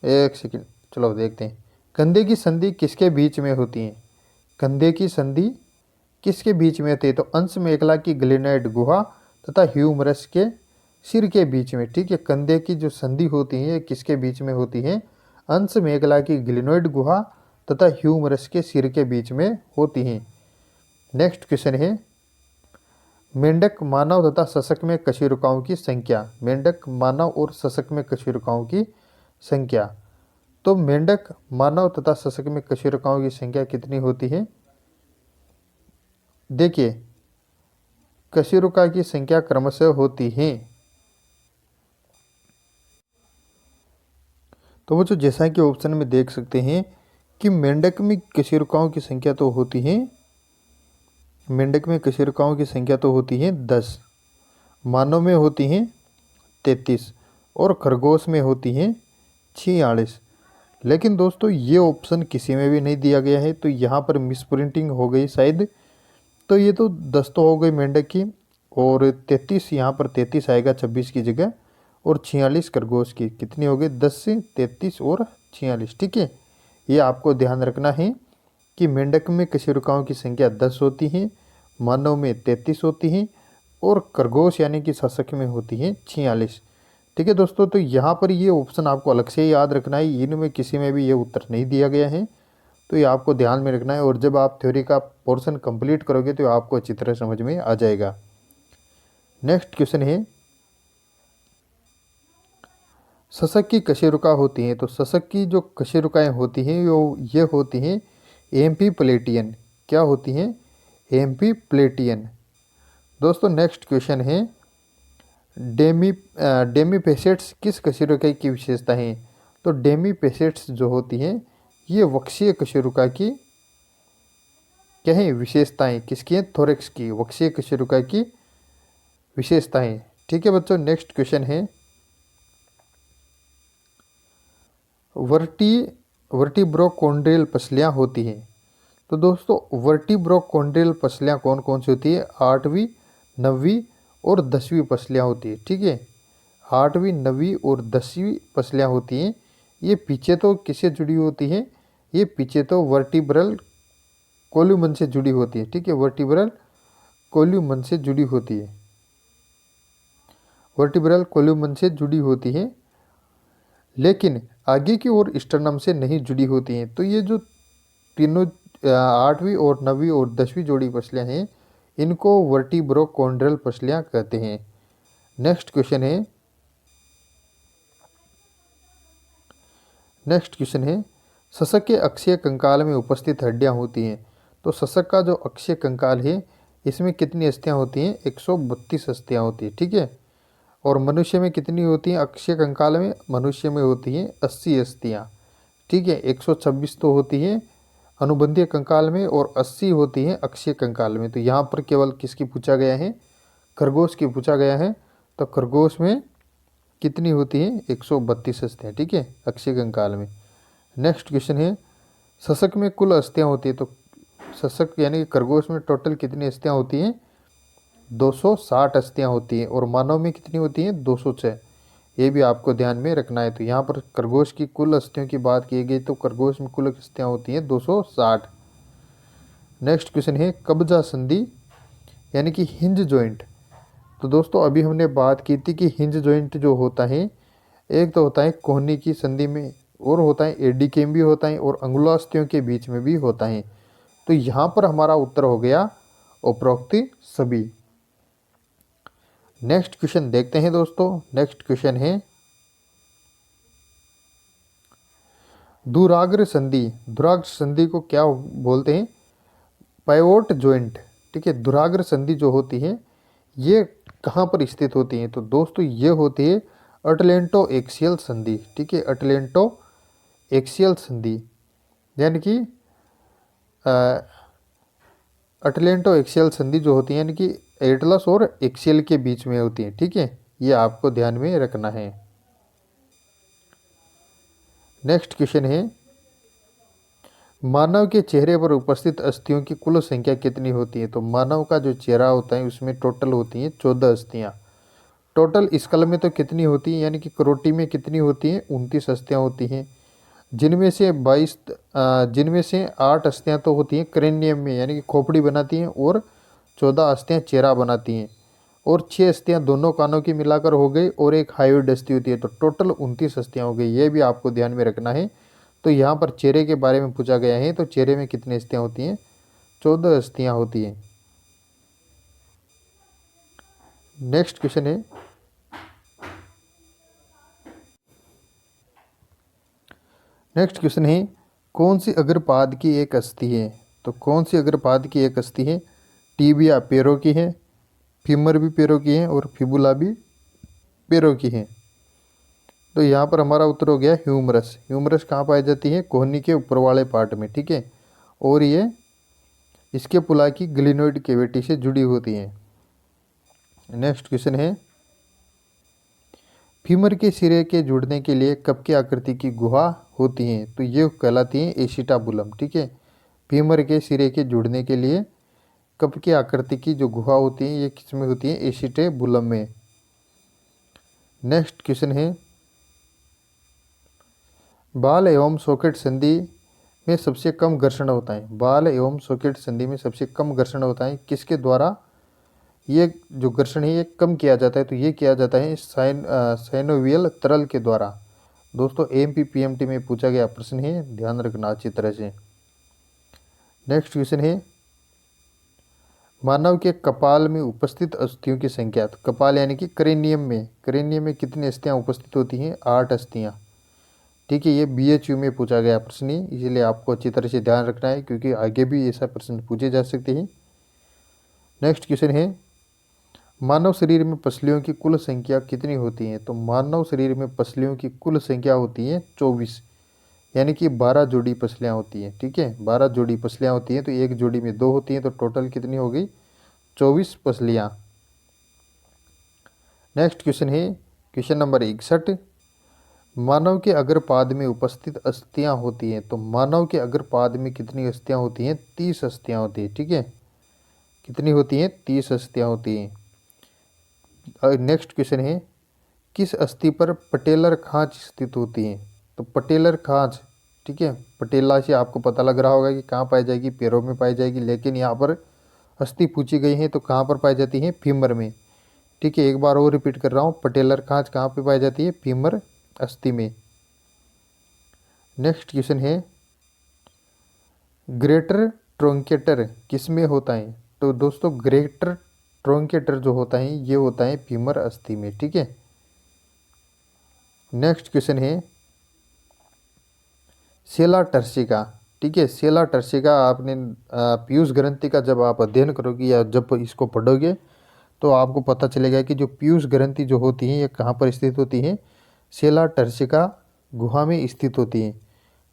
एक सेकंड, चलो देखते हैं। कंधे की संधि किसके बीच में होती है? कंधे की संधि किसके बीच में होती है? तो अंश मेखला की ग्लेनाइड गुहा तथा ह्यूमरस के सिर के बीच में, ठीक है। कंधे की जो संधि होती है किसके बीच में होती है? अंश मेखला की ग्लेनोइड गुहा तथा ह्यूमरस के सिर के बीच में होती है। नेक्स्ट क्वेश्चन है, मेंढक, मानव तथा सशक में कशेरुकाओं की संख्या। मेंढक, मानव और सशक में कशेरुकाओं की संख्या। तो मेंढक, मानव तथा सशक में कशेरुकाओं की संख्या कितनी होती है? देखिए कशेरुका की संख्या क्रमशः होती है। तो वो जो जैसा कि ऑप्शन में देख सकते हैं कि मेंढक में कशेरुकाओं की संख्या तो होती है, मेंढक में कशेरुकाओं की संख्या तो होती है 10, मानव में होती है 33 और खरगोश में होती है 46। लेकिन दोस्तों ये ऑप्शन किसी में भी नहीं दिया गया है, तो यहाँ पर मिसप्रिंटिंग हो गई शायद। तो ये तो 10 तो हो गई मेंढक की और 33, यहाँ पर 33 आएगा 26 की जगह, और 46 खरगोश की। कितनी हो गई? 10 से 33 और 46, ठीक है। ये आपको ध्यान रखना है कि मेंढक में कशेरुकाओं की संख्या 10 होती है, मानव में 33 होती है और खरगोश यानी कि सशक में होती है 46, ठीक है दोस्तों। तो यहाँ पर ये ऑप्शन आपको अलग से याद रखना है, इनमें किसी में भी ये उत्तर नहीं दिया गया है, तो ये आपको ध्यान में रखना है। और जब आप थ्योरी का पोर्शन कंप्लीट करोगे तो आपको अच्छी तरह समझ में आ जाएगा। नेक्स्ट क्वेश्चन है, सशक की कशेरुका होती हैं। तो सशक की जो कशेरुकाएँ होती हैं वो ये होती हैं एम्फी प्लेटियन। क्या होती हैं? एम्फी प्लेटियन। दोस्तों नेक्स्ट क्वेश्चन है, डेमीपेसेट्स किस कशेरुका की विशेषता है? तो डेमीपेसेट्स जो होती हैं ये वक्षीय कशेरुका की क्या है? विशेषताएं। किसकी हैं? थोरेक्स की, वक्षीय कशेरुका की विशेषताएं, ठीक है बच्चों। नेक्स्ट क्वेश्चन है, वर्टिब्रोकोन्ड्रियल पसलियाँ होती हैं। तो दोस्तों वर्टिब्रोकोन्ड्रियल पसलियाँ कौन कौन सी होती है? 8वीं, 9वीं और 10वीं पसलियाँ होती है, ठीक है। 8वीं, 9वीं और 10वीं पसलियाँ होती हैं। ये पीछे तो किससे जुड़ी होती है? ये पीछे तो वर्टिब्रल कोल्यूमन से जुड़ी होती है, ठीक है, वर्टिब्रल कोल्यूमन से जुड़ी होती है, वर्टिब्रल कोल्यूमन से जुड़ी होती है, लेकिन आगे की ओर स्टर्नम से नहीं जुड़ी होती हैं। तो ये जो तीनों 8वीं और 9वीं और 10वीं जोड़ी पसलियाँ हैं इनको वर्टिब्रोकोन्ड्रियल पसलियाँ कहते हैं। नेक्स्ट क्वेश्चन है, सशक के अक्षीय कंकाल में उपस्थित हड्डियाँ होती हैं। तो सशक का जो अक्षीय कंकाल है इसमें कितनी अस्थियाँ होती हैं? 132 अस्थियाँ होती हैं, ठीक है। और मनुष्य में कितनी होती हैं अक्षीय कंकाल में? मनुष्य में होती हैं 80 अस्थियाँ, ठीक है। 126 तो होती हैं अनुबंधीय कंकाल में और 80 होती हैं अक्षीय कंकाल में। तो यहाँ पर केवल किसकी पूछा गया है? खरगोश की पूछा गया है। तो खरगोश में कितनी होती है? 132 अस्थियाँ, ठीक है, अक्षीय कंकाल में। नेक्स्ट क्वेश्चन है, सशक में कुल अस्थियां होती है, तो सशक यानी कि खरगोश में टोटल कितनी अस्थियां होती हैं? 260 अस्थियां होती हैं। और मानव में कितनी होती हैं? 206। ये भी आपको ध्यान में रखना है। तो यहाँ पर खरगोश की कुल अस्थियों की बात की गई, तो खरगोश में कुल अस्थियां होती हैं 260। नेक्स्ट क्वेश्चन है कब्जा संधि यानी कि हिंज जॉइंट। तो दोस्तों अभी हमने बात की थी कि हिंज जॉइंट जो होता है, एक तो होता है कोहनी की संधि में, और होता है एडिकेम भी होता है, और अंगुलास्थियों के बीच में भी होता है। तो यहाँ पर हमारा उत्तर हो गया उपरोक्त सभी। नेक्स्ट क्वेश्चन देखते हैं दोस्तों। नेक्स्ट क्वेश्चन है दुराग्र संधि। दुराग्र संधि को क्या बोलते हैं? Pivot joint. ठीक है, दुराग्र संधि जो होती है ये कहाँ पर स्थित होती है? तो दोस्तों ये होती है अटलेंटो एक्सियल संधि। ठीक है, अटलेंटो एक्सियल संधि यानी कि अटलेंटो एक्सियल संधि जो होती है यानी कि एटलस और एक्सियल के बीच में होती है। ठीक है, ये आपको ध्यान में रखना है। नेक्स्ट क्वेश्चन है मानव के चेहरे पर उपस्थित अस्थियों की कुल संख्या कितनी होती है? तो मानव का जो चेहरा होता है उसमें टोटल होती हैं 14 अस्थियाँ। टोटल स्कल में तो कितनी होती है यानी कि करोटी में कितनी होती हैं? 29 अस्थियाँ होती हैं, जिनमें से 8 अस्थियाँ तो होती हैं क्रेनियम में यानी कि खोपड़ी बनाती हैं, और 14 अस्थियाँ चेहरा बनाती हैं, और 6 अस्थियाँ दोनों कानों की मिलाकर हो गई, और एक हाइयोइड अस्थि होती है। तो टोटल 29 अस्थियाँ हो गई। ये भी आपको ध्यान में रखना है। तो यहाँ पर चेहरे के बारे में पूछा गया है, तो चेहरे में कितनी अस्थियाँ होती हैं? 14 अस्थियाँ होती हैं। नेक्स्ट क्वेश्चन है कौन सी अग्रपाद की एक अस्थि है? तो कौन सी अग्रपाद की एक अस्थि है? टीबिया पैरों की है, फीमर भी पैरों की है, और फिबुला भी पैरों की है। तो यहाँ पर हमारा उत्तर हो गया ह्यूमरस। ह्यूमरस कहाँ पाई जाती है? कोहनी के ऊपर वाले पार्ट में। ठीक है, और ये इसके पुला की ग्लिनोइड कैविटी से जुड़ी होती है। नेक्स्ट क्वेश्चन है फीमर के सिरे के जुड़ने के लिए कप की आकृति की गुहा होती है? तो ये कहलाती है एसिटाबुलम। ठीक है, फीमर के सिरे के जुड़ने के लिए कप की आकृति की जो गुहा होती है ये किसमें होती है? एसिटाबुलम में। नेक्स्ट क्वेश्चन है बाल एवं सॉकेट संधि में सबसे कम घर्षण होता है? बाल एवं सॉकेट संधि में सबसे कम घर्षण होता है किसके द्वारा? ये जो घर्षण है ये कम किया जाता है, तो ये किया जाता है साइनोवियल तरल के द्वारा। दोस्तों एमपी पीएमटी में पूछा गया प्रश्न है, ध्यान रखना अच्छी तरह से। नेक्स्ट क्वेश्चन है मानव के कपाल में उपस्थित अस्थियों की संख्या। तो कपाल यानी कि क्रेनियम में कितनी अस्थियां उपस्थित होती हैं? 8 अस्थियां। ठीक है, ये बीएचयू में पूछा गया प्रश्न है, इसलिए आपको अच्छी तरह से ध्यान रखना है क्योंकि आगे भी ऐसा प्रश्न पूछे जा सकते हैं। नेक्स्ट क्वेश्चन है मानव शरीर में पसलियों की कुल संख्या कितनी होती है? तो मानव शरीर में पसलियों की कुल संख्या होती है 24 यानी कि 12 जोड़ी पसलियाँ होती हैं। ठीक है, 12 जोड़ी पसलियाँ होती हैं, तो एक जोड़ी में 2 होती हैं, तो टोटल कितनी हो गई? 24 पसलियाँ। नेक्स्ट क्वेश्चन है क्वेश्चन नंबर 61 मानव के अग्रपाद में उपस्थित अस्थियां होती हैं? तो मानव के अग्रपाद में कितनी अस्थियां होती हैं? 30 अस्थियां होती हैं। ठीक है, कितनी होती हैं? 30 अस्थियां होती हैं। नेक्स्ट क्वेश्चन है किस अस्थि पर पटेलर खांच स्थित होती है? तो पटेलर खांच, ठीक है, पटेला से आपको पता लग रहा होगा कि कहाँ पाई जाएगी? पैरों में पाई जाएगी, लेकिन यहाँ पर अस्थि पूछी गई है तो कहाँ पर पाई जाती है? फीमर में। ठीक है, एक बार और रिपीट कर रहा हूँ, पटेलर खांच कहाँ पे पाई जाती है? फीमर अस्थि में। नेक्स्ट क्वेश्चन है ग्रेटर ट्रोंकेटर किस में होता है? तो दोस्तों ग्रेटर ट्रोंकेटर जो होता है ये होता है फीमर अस्थि में। ठीक है, नेक्स्ट क्वेश्चन है सेला टर्सिका। ठीक है, सेला टर्सिका आपने पीयूष ग्रंथि का जब आप अध्ययन करोगे या जब इसको पढ़ोगे तो आपको पता चलेगा कि जो पीयूष ग्रंथि जो होती है ये कहाँ पर स्थित होती है? सेला टर्सिका गुहा में स्थित होती है।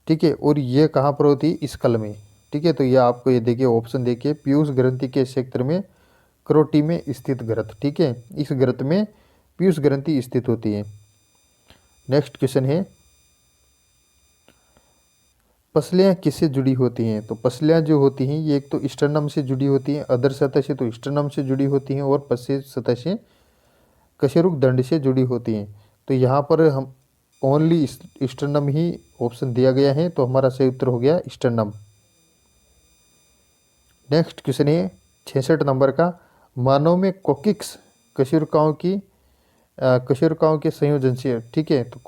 ठीक है, और ये कहाँ पर होती है? स्कल में। ठीक है, तो ये आपको ये देखिए ऑप्शन देखिए पीयूष ग्रंथि के क्षेत्र में करोटी में स्थित ग्रंथ। ठीक है, इस ग्रंथ में पीयूष ग्रंथि स्थित होती है। नेक्स्ट क्वेश्चन है पसलियाँ किससे जुड़ी होती हैं? तो पसलियाँ जो होती हैं ये एक तो स्टर्नम से जुड़ी होती हैं, अधर सतह से तो स्टर्नम से जुड़ी होती हैं और पश्चेत सतह से कशेरुक दंड से जुड़ी होती हैं। तो यहाँ पर हम ओनली स्टर्नम ही ऑप्शन दिया गया है, तो हमारा सही उत्तर हो गया स्टर्नम। नेक्स्ट क्वेश्चन है 66 नंबर का, मानव में कोकिक्स कशेरुकाओं की कशेरुकाओं के संयोजन से, ठीक है, तो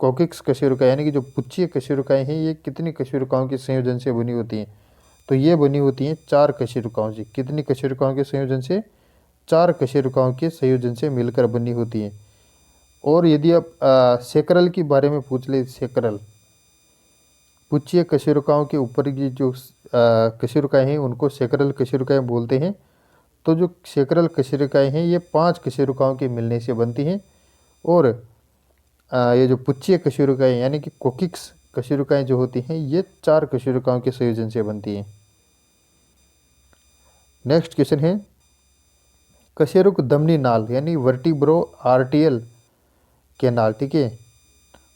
कोकिक्स कशेरुका यानी कि जो पुच्छीय कशेरुकाएँ हैं ये कितनी कशेरुकाओं के संयोजन से बनी होती हैं? तो ये बनी होती हैं 4 कशेरुकाओं से। कितनी कशेरुकाओं के संयोजन से? 4 कशेरुकाओं के संयोजन से मिलकर बनी होती हैं। और यदि आप सेक्रल के बारे में पूछ ले, सेक्रल पुच्छीय कशेरुकाओं के ऊपर की जो कशेरुकाएँ हैं उनको सेक्रल कशेरुकाएँ बोलते हैं। तो जो सेक्रल कशेरुकाएँ हैं ये 5 कशेरुकाओं के मिलने से बनती हैं और ये जो पुच्छीय कशेरुकाएँ यानी कि कोकिक्स कशेरुकाएँ जो होती हैं ये 4 कशेरुकाओं के संयोजन से बनती हैं। नेक्स्ट क्वेश्चन है, कशेरुक धमनी नाल यानी वर्टिब्रो आर्टियल केनाल, ठीक है,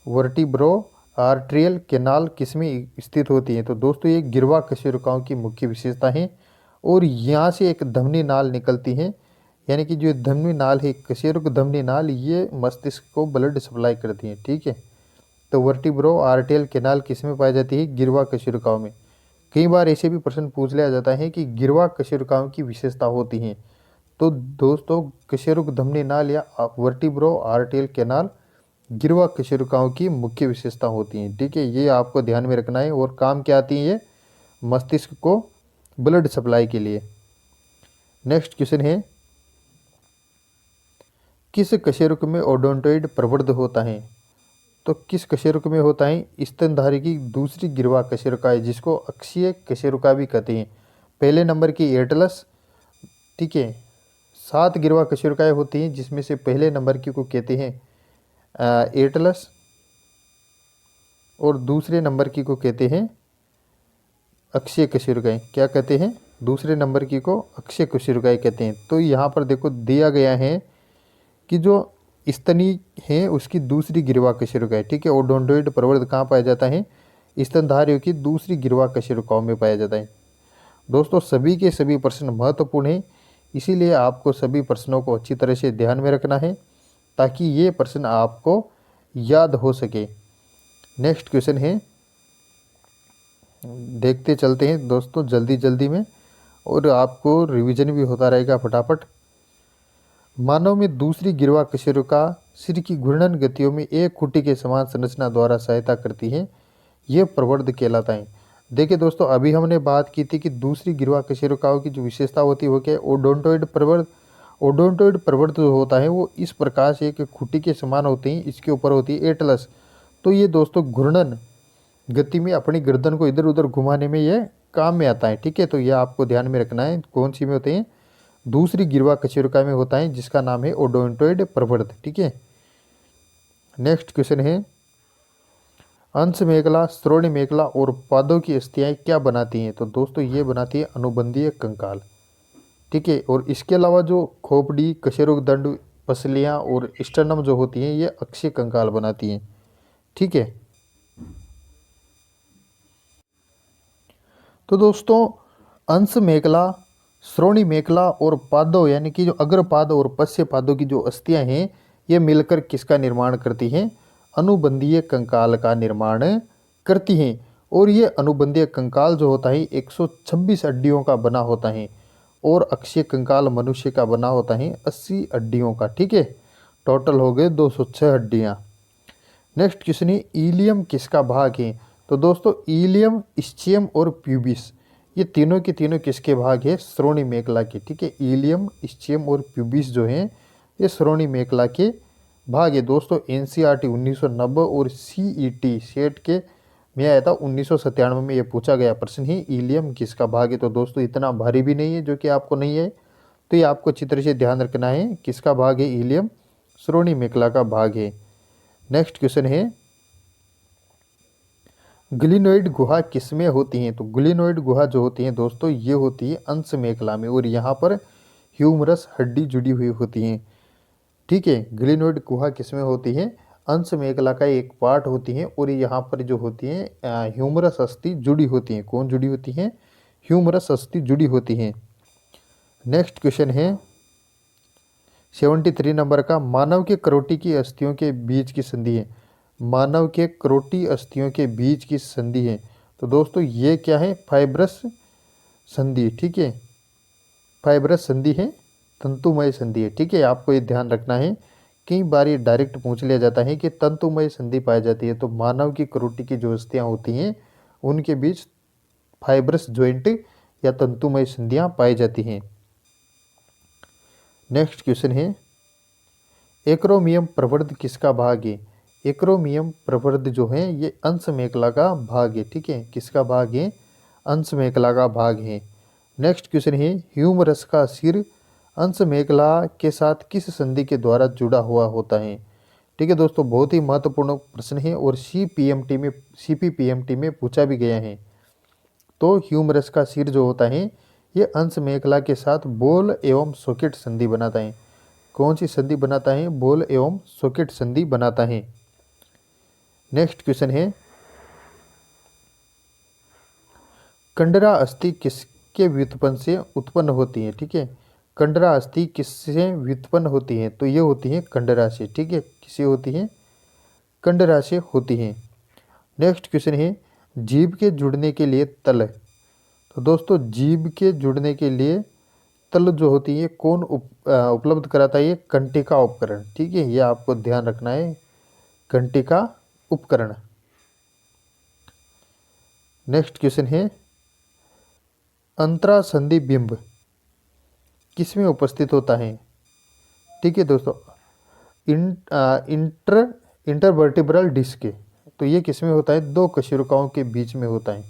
वर्टिब्रो आर्ट्रियल केनाल किसमें स्थित होती है? तो दोस्तों ये गिरवा कशेरुकाओं की मुख्य विशेषता है और यहाँ से एक धमनी नाल निकलती है, यानी कि जो धमनी नाल है कशेरुक धमनी नाल ये मस्तिष्क को ब्लड सप्लाई करती है, ठीक है। तो वर्टिब्रो आर्टियल केनाल किसमें पाई जाती है? गिरवा कशेरुकाओं में। कई बार ऐसे भी प्रश्न पूछ लिया जाता है कि गिरवा कशेरुकाओं की विशेषता होती हैं। तो दोस्तों कशेरुक धमनी नाल या वर्टिब्रो आर्टियल केनाल गिरवा कशेरुकाओं की मुख्य विशेषता होती हैं, ठीक है, ये आपको ध्यान में रखना है और काम क्या आती है? ये मस्तिष्क को ब्लड सप्लाई के लिए। नेक्स्ट क्वेश्चन है, किस कशेरुक में ओडोंटोइड प्रवृद्ध होता है? तो किस कशेरुक में होता है? स्तनधारी की दूसरी गिरवा कशेरुका है जिसको अक्षीय कशेरुका भी कहते हैं। पहले नंबर की एटलस, ठीक है, 7 गिरवा कशेरुकाएँ होती हैं जिसमें से पहले नंबर की को कहते हैं एटलस और दूसरे नंबर की को कहते हैं अक्षीय कशेरुकाएँ। क्या कहते हैं? दूसरे नंबर की को अक्षीय कशेरुकाएँ कहते हैं। तो यहाँ पर देखो दिया गया है कि जो स्तनी है उसकी दूसरी गिरवा कशेरुका है, ठीक है, ओडोंटोइड प्रवर्ध कहाँ पाया जाता है? स्तनधारियों की दूसरी गिरवा कशेरुकाओं में पाया जाता है। दोस्तों सभी के सभी प्रश्न महत्वपूर्ण हैं, इसीलिए आपको सभी प्रश्नों को अच्छी तरह से ध्यान में रखना है ताकि ये प्रश्न आपको याद हो सके। नेक्स्ट क्वेश्चन है, देखते चलते हैं दोस्तों जल्दी जल्दी में और आपको रिवीजन भी होता रहेगा फटाफट। मानव में दूसरी गिरवा कशेरुका सिर की घूर्णन गतियों में एक खुटी के समान संरचना द्वारा सहायता करती है, ये प्रवर्ध कहलाता है। देखिए दोस्तों अभी हमने बात की थी कि दूसरी गिरवा कशेरुकाओं की जो विशेषता होती है वो क्या है? ओडोंटोइड प्रवर्ध। ओडोंटोइड प्रवर्ध जो होता है वो इस प्रकार से एक खुटी के समान होती है, इसके ऊपर होती है एटलस। तो ये दोस्तों घूर्णन गति में अपनी गर्दन को इधर उधर घुमाने में ये काम में आता है, ठीक है, तो ये आपको ध्यान में रखना है। कौन सी में होते हैं? दूसरी गिरवा कशेरुका में होता है जिसका नाम है ओडोंटोइड प्रवर्ध, ठीक है। नेक्स्ट क्वेश्चन है, अंश मेखला, श्रोणि मेखला और पादों की अस्थियां क्या बनाती हैं? तो दोस्तों ये बनाती है अनुबंधीय कंकाल, ठीक है, और इसके अलावा जो खोपड़ी, कशेरुक दंड, पसलियां और स्टर्नम जो होती हैं ये अक्षीय कंकाल बनाती हैं, ठीक है। तो दोस्तों अंश मेखला, श्रोणि मेखला और पादों यानी कि जो अग्रपाद और पश्य पादों की जो अस्थियां हैं ये मिलकर किसका निर्माण करती हैं? अनुबंधीय कंकाल का निर्माण करती हैं। और ये अनुबंधीय कंकाल जो होता है 126 हड्डियों का बना होता है और अक्षीय कंकाल मनुष्य का बना होता है 80 हड्डियों का, ठीक है, टोटल हो गए 206 हड्डियाँ। नेक्स्ट क्वेश्चन है, ईलियम किसका भाग है? तो दोस्तों ईलियम, स्चियम और प्यूबिस ये तीनों के तीनों किसके भाग है? श्रोणि मेखला के, ठीक है, ईलियम, स्चियम और प्यूबिस जो हैं ये श्रोणि मेखला के भाग है। दोस्तों एनसीईआरटी 1990 और सीईटी सेट के में आया था 1997 में, ये पूछा गया प्रश्न ही ईलियम किसका भाग है। तो दोस्तों इतना भारी भी नहीं है जो कि आपको नहीं है, तो ये आपको अच्छी तरह से ध्यान रखना है किसका भाग है? ईलियम श्रोणि मेखला का भाग है। नेक्स्ट क्वेश्चन है, ग्लिनोइड गुहा किसमें होती हैं? तो ग्लिनोइड गुहा जो होती हैं दोस्तों ये होती है अंश मेखला में और यहाँ पर ह्यूमरस हड्डी जुड़ी हुई होती हैं, ठीक है। ग्लिनोइड गुहा किसमें होती है? अंश मेखला का एक पार्ट होती हैं और यहाँ पर जो होती हैं ह्यूमरस अस्थि जुड़ी होती हैं। कौन जुड़ी होती हैं? ह्यूमरस अस्थि जुड़ी होती हैं। नेक्स्ट क्वेश्चन है 73 नंबर का, मानव के करोटी की अस्थियों के बीच की संधि है। मानव के करोटी अस्थियों के बीच की संधि है। तो दोस्तों ये क्या है? फाइब्रस संधि। ठीक है, फाइब्रस संधि है, तंतुमय संधि है। ठीक है, आपको ये ध्यान रखना है। कई बार ये डायरेक्ट पूछ लिया जाता है कि तंतुमय संधि पाई जाती है, तो मानव की करोटी की जो अस्थियां होती हैं उनके बीच फाइब्रस ज्वाइंट या तंतुमय संधियां पाई जाती हैं। नेक्स्ट क्वेश्चन है, एक्रोमियम प्रवर्ध किसका भाग है? एक्रोमियम प्रवर्ध जो है ये अंश मेखला का भाग है। ठीक है, किसका भाग है? अंश मेखला का भाग है। नेक्स्ट क्वेश्चन है, ह्यूमरस का सिर अंश मेखला के साथ किस संधि के द्वारा जुड़ा हुआ होता है? ठीक है दोस्तों, बहुत ही महत्वपूर्ण प्रश्न है और सीपीपीएमटी में पूछा भी गया है। तो ह्यूमरस का सिर जो होता है ये अंश मेखला के साथ बॉल एवं सॉकेट संधि बनाता है। कौन सी संधि बनाता है? बॉल एवं सॉकेट संधि बनाता है। नेक्स्ट क्वेश्चन है, कंडरा अस्थि किसके व्युत्पन्न से उत्पन्न होती है? ठीक है, कंडरा अस्थि किससे व्युत्पन्न होती है? तो ये होती है कंडरा से। ठीक है, किससे होती है? कंडरा से होती है। नेक्स्ट क्वेश्चन है, जीभ के जुड़ने के लिए तल। तो दोस्तों जीभ के जुड़ने के लिए तल जो होती है कौन उपलब्ध कराता है? ये कंटिका उपकरण। ठीक है, ये आपको ध्यान रखना है, कंटिका उपकरण। नेक्स्ट क्वेश्चन है, अंतरासंधि बिंब किसमें उपस्थित होता है? ठीक है दोस्तों, इंटरवर्टिब्रल डिस्क। तो ये किसमें होता है? दो कशेरुकाओं के बीच में होता है,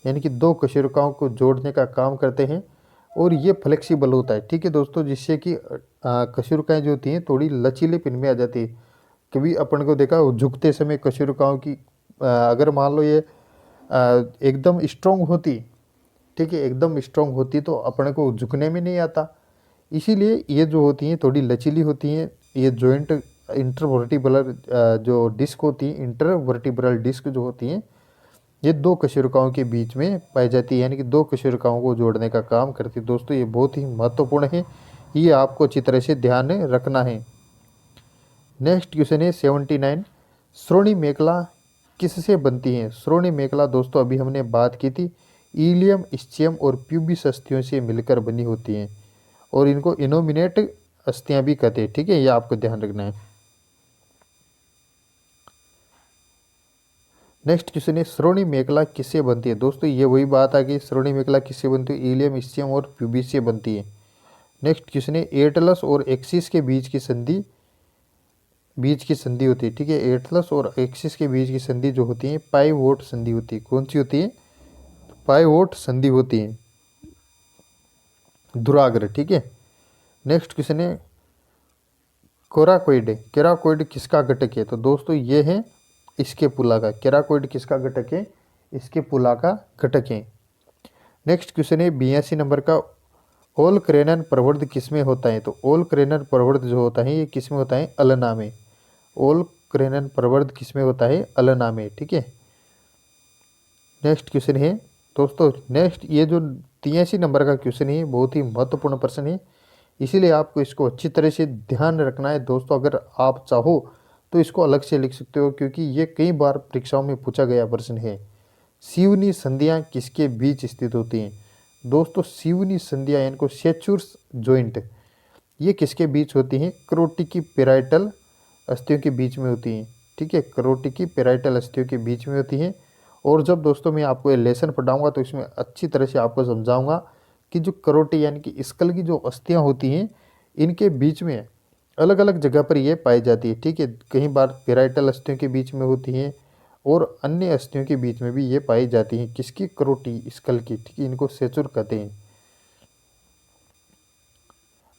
यानी कि दो कशेरुकाओं को जोड़ने का काम करते हैं और ये फ्लेक्सिबल होता है। ठीक है दोस्तों, जिससे कि कशेरुकाएँ जो होती हैं थोड़ी लचीलेपन में आ जाती है। कभी अपन को देखा झुकते समय कशेरुकाओं की अगर मान लो ये एकदम स्ट्रोंग होती, ठीक है, एकदम स्ट्रोंग होती तो अपने को झुकने में नहीं आता। इसीलिए ये जो होती हैं थोड़ी लचीली होती हैं। ये जॉइंट इंटरवर्टिब्रल जो डिस्क होती है, इंटरवर्टिब्रल डिस्क जो होती हैं ये दो कशेरुकाओं के बीच में पाई जाती है, यानी कि दो कशेरुकाओं को जोड़ने का काम करती है। दोस्तों ये बहुत ही महत्वपूर्ण है, ये आपको अच्छी तरह से ध्यान में रखना है। नेक्स्ट क्वेश्चन है 79, श्रोणि मेखला किससे बनती है? श्रोणि मेखला दोस्तों अभी हमने बात की थी, इलियम, स्चियम और प्यूबिस अस्थियों से मिलकर बनी होती हैं और इनको इनोमिनेट अस्थियां भी कहते हैं। ठीक है, ये आपको ध्यान रखना है। नेक्स्ट क्वेश्चन है, श्रोणि मेखला किससे बनती है? दोस्तों ये वही बात आ गई, श्रोणि मेखला किससे बनती है? इलियम, स्चियम और प्यूबिस से बनती है। नेक्स्ट क्वेश्चन है, एटलस और एक्सिस के बीच की संधि होती है। ठीक है, एटलस और एक्सिस के बीच की संधि जो होती है पाइवोट संधि होती है। कौन सी होती है? पाइवोट संधि होती है, धुराग्र। ठीक है। नेक्स्ट क्वेश्चन है, कोराकोइड। केराकोइड किसका घटक है? तो दोस्तों ये है इसके पुला का। केराकोइड किसका घटक है? इसके पुला का घटक है। नेक्स्ट क्वेश्चन है 82 नंबर का, ओल क्रेनन प्रवर्ध किसमें होता है? तो ओल क्रेनन प्रवर्ध जो होता है ये किसमें होता है? अल्ना में। ओल क्रेनन प्रवर्ध किसमें होता है? अल्ना में। ठीक है। नेक्स्ट क्वेश्चन है दोस्तों, नेक्स्ट ये जो 83 नंबर का क्वेश्चन है बहुत ही महत्वपूर्ण प्रश्न है, इसीलिए आपको इसको अच्छी तरह से ध्यान रखना है। दोस्तों अगर आप चाहो तो इसको अलग से लिख सकते हो, क्योंकि ये कई बार परीक्षाओं में पूछा गया प्रश्न है। सीवनी संधियां किसके बीच स्थित होती हैं? दोस्तों सीवनी संधियां इनको सेचुर्स जॉइंट, ये किसके बीच होती हैं? करोटी की पेराइटल अस्थियों के बीच में होती हैं। ठीक है, करोटी की पेराइटल अस्थियों के बीच में होती हैं। और जब दोस्तों मैं आपको ये लेसन पढ़ाऊंगा तो इसमें अच्छी तरह से आपको समझाऊंगा कि जो करोटी यानी कि स्कल की जो अस्थियां होती हैं इनके बीच में अलग अलग जगह पर ये पाई जाती है। ठीक है, कई बार पेराइटल अस्थियों के बीच में होती हैं और अन्य अस्थियों के बीच में भी ये पाई जाती हैं। किसकी? करोटी, स्कल की। ठीक है, इनको सेचुर कहते हैं।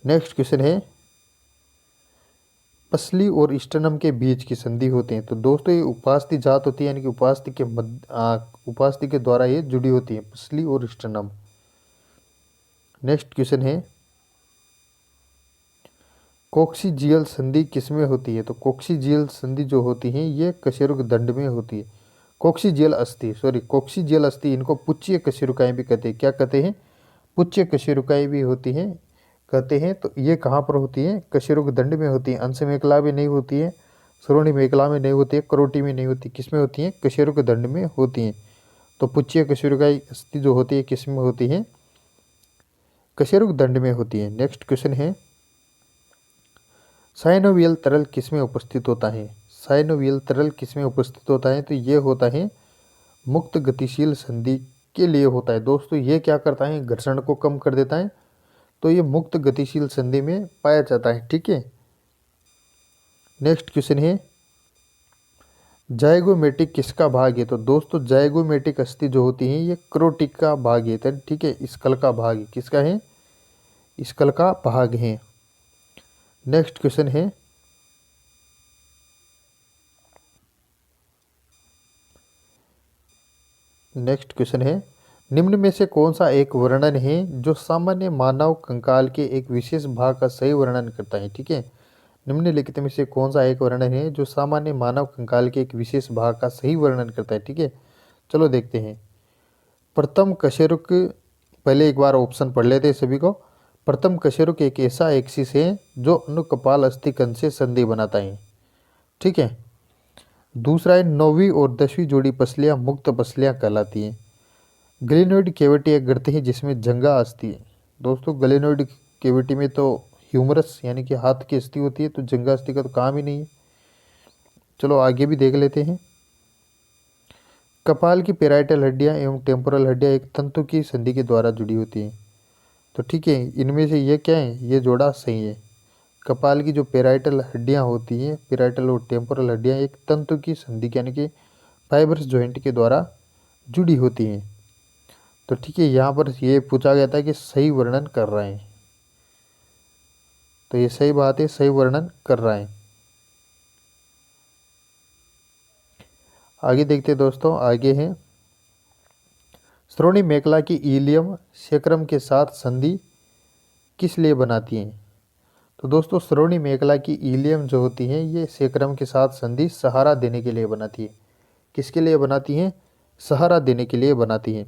नेक्स्ट क्वेश्चन है, पसली और स्टर्नम के बीच की संधि होते हैं। तो दोस्तों ये उपास्थि जात होती है, यानी कि उपास्थि के द्वारा ये जुड़ी होती है, पसली और स्टर्नम। नेक्स्ट क्वेश्चन है, कोक्सीजियल संधि किसमें होती है? तो कोक्सीजियल संधि जो होती है ये कशेरुक दंड में होती है। कोक्सीजियल अस्थि इनको पुच्छीय कशेरुकाएं भी कहते हैं। क्या कहते हैं? पुच्छीय कशेरुकाएं भी होती हैं कहते हैं। तो ये कहाँ पर होती है? कशेरुक दंड में होती है। अंश मेखला में नहीं होती है, श्रोणी मेखला में नहीं होती है, करोटी में नहीं होती, किस में होती है? कशेरुक दंड में होती हैं। तो पुच्छीय कशेरुकाई अस्थि जो होती है किस में होती है? कशेरुक दंड में होती है। नेक्स्ट क्वेश्चन है, साइनोवियल तरल किसमें उपस्थित होता है? साइनोवियल तरल किसमें उपस्थित होता है? तो ये होता है मुक्त गतिशील संधि के लिए होता है। दोस्तों ये क्या करता है? घर्षण को कम कर देता है। तो ये मुक्त गतिशील संधि में पाया जाता है। ठीक है। नेक्स्ट क्वेश्चन है, जाइगोमेटिक किसका भाग है? तो दोस्तों जाइगोमेटिक अस्थि जो होती है ये क्रोटिक का भाग है। ठीक है, स्कल का भाग है। किसका है? स्कल का भाग है। नेक्स्ट क्वेश्चन है, निम्न में से कौन सा एक वर्णन है जो सामान्य मानव कंकाल के एक विशेष भाग का सही वर्णन करता है? ठीक है, निम्नलिखित में से कौन सा एक वर्णन है जो सामान्य मानव कंकाल के एक विशेष भाग का सही वर्णन करता है? ठीक है, चलो देखते हैं। प्रथम कशेरुक, पहले एक बार ऑप्शन पढ़ लेते हैं सभी को। प्रथम कशेरुक एक ऐसा एक्सिस है जो अनुकपाल अस्थिकंद से संधि बनाता है। ठीक है। दूसरा है, 9वीं और 10वीं जोड़ी पसलियाँ मुक्त पसलियाँ कहलाती हैं। ग्लेनोइड कैविटी एक गर्त है जिसमें जंगा अस्थि है। दोस्तों ग्लेनोइड कैविटी में तो ह्यूमरस यानी कि हाथ की अस्थि होती है, तो जंगा अस्थि का तो काम ही नहीं है। चलो आगे भी देख लेते हैं। कपाल की पेराइटल हड्डियां एवं टेम्पोरल हड्डियां एक तंतु की संधि के द्वारा जुड़ी होती हैं। तो ठीक है, इनमें से ये क्या है? ये जोड़ा सही है। कपाल की जो पेराइटल हड्डियां होती हैं, पेराइटल और टेम्पोरल हड्डियां एक तंतु की संधि यानी कि फाइबरस जॉइंट के द्वारा जुड़ी होती हैं। तो ठीक है, यहाँ पर ये पूछा गया था कि सही वर्णन कर रहे हैं, तो ये सही बात है, सही वर्णन कर रहा है। आगे देखते हैं दोस्तों। आगे है, श्रोणी मेखला की इलियम सेक्रम के साथ संधि किस लिए बनाती हैं? तो दोस्तों श्रोणी मेखला की इलियम जो होती है ये सेक्रम के साथ संधि सहारा देने के लिए बनाती है। किसके लिए बनाती हैं? सहारा देने के लिए बनाती है।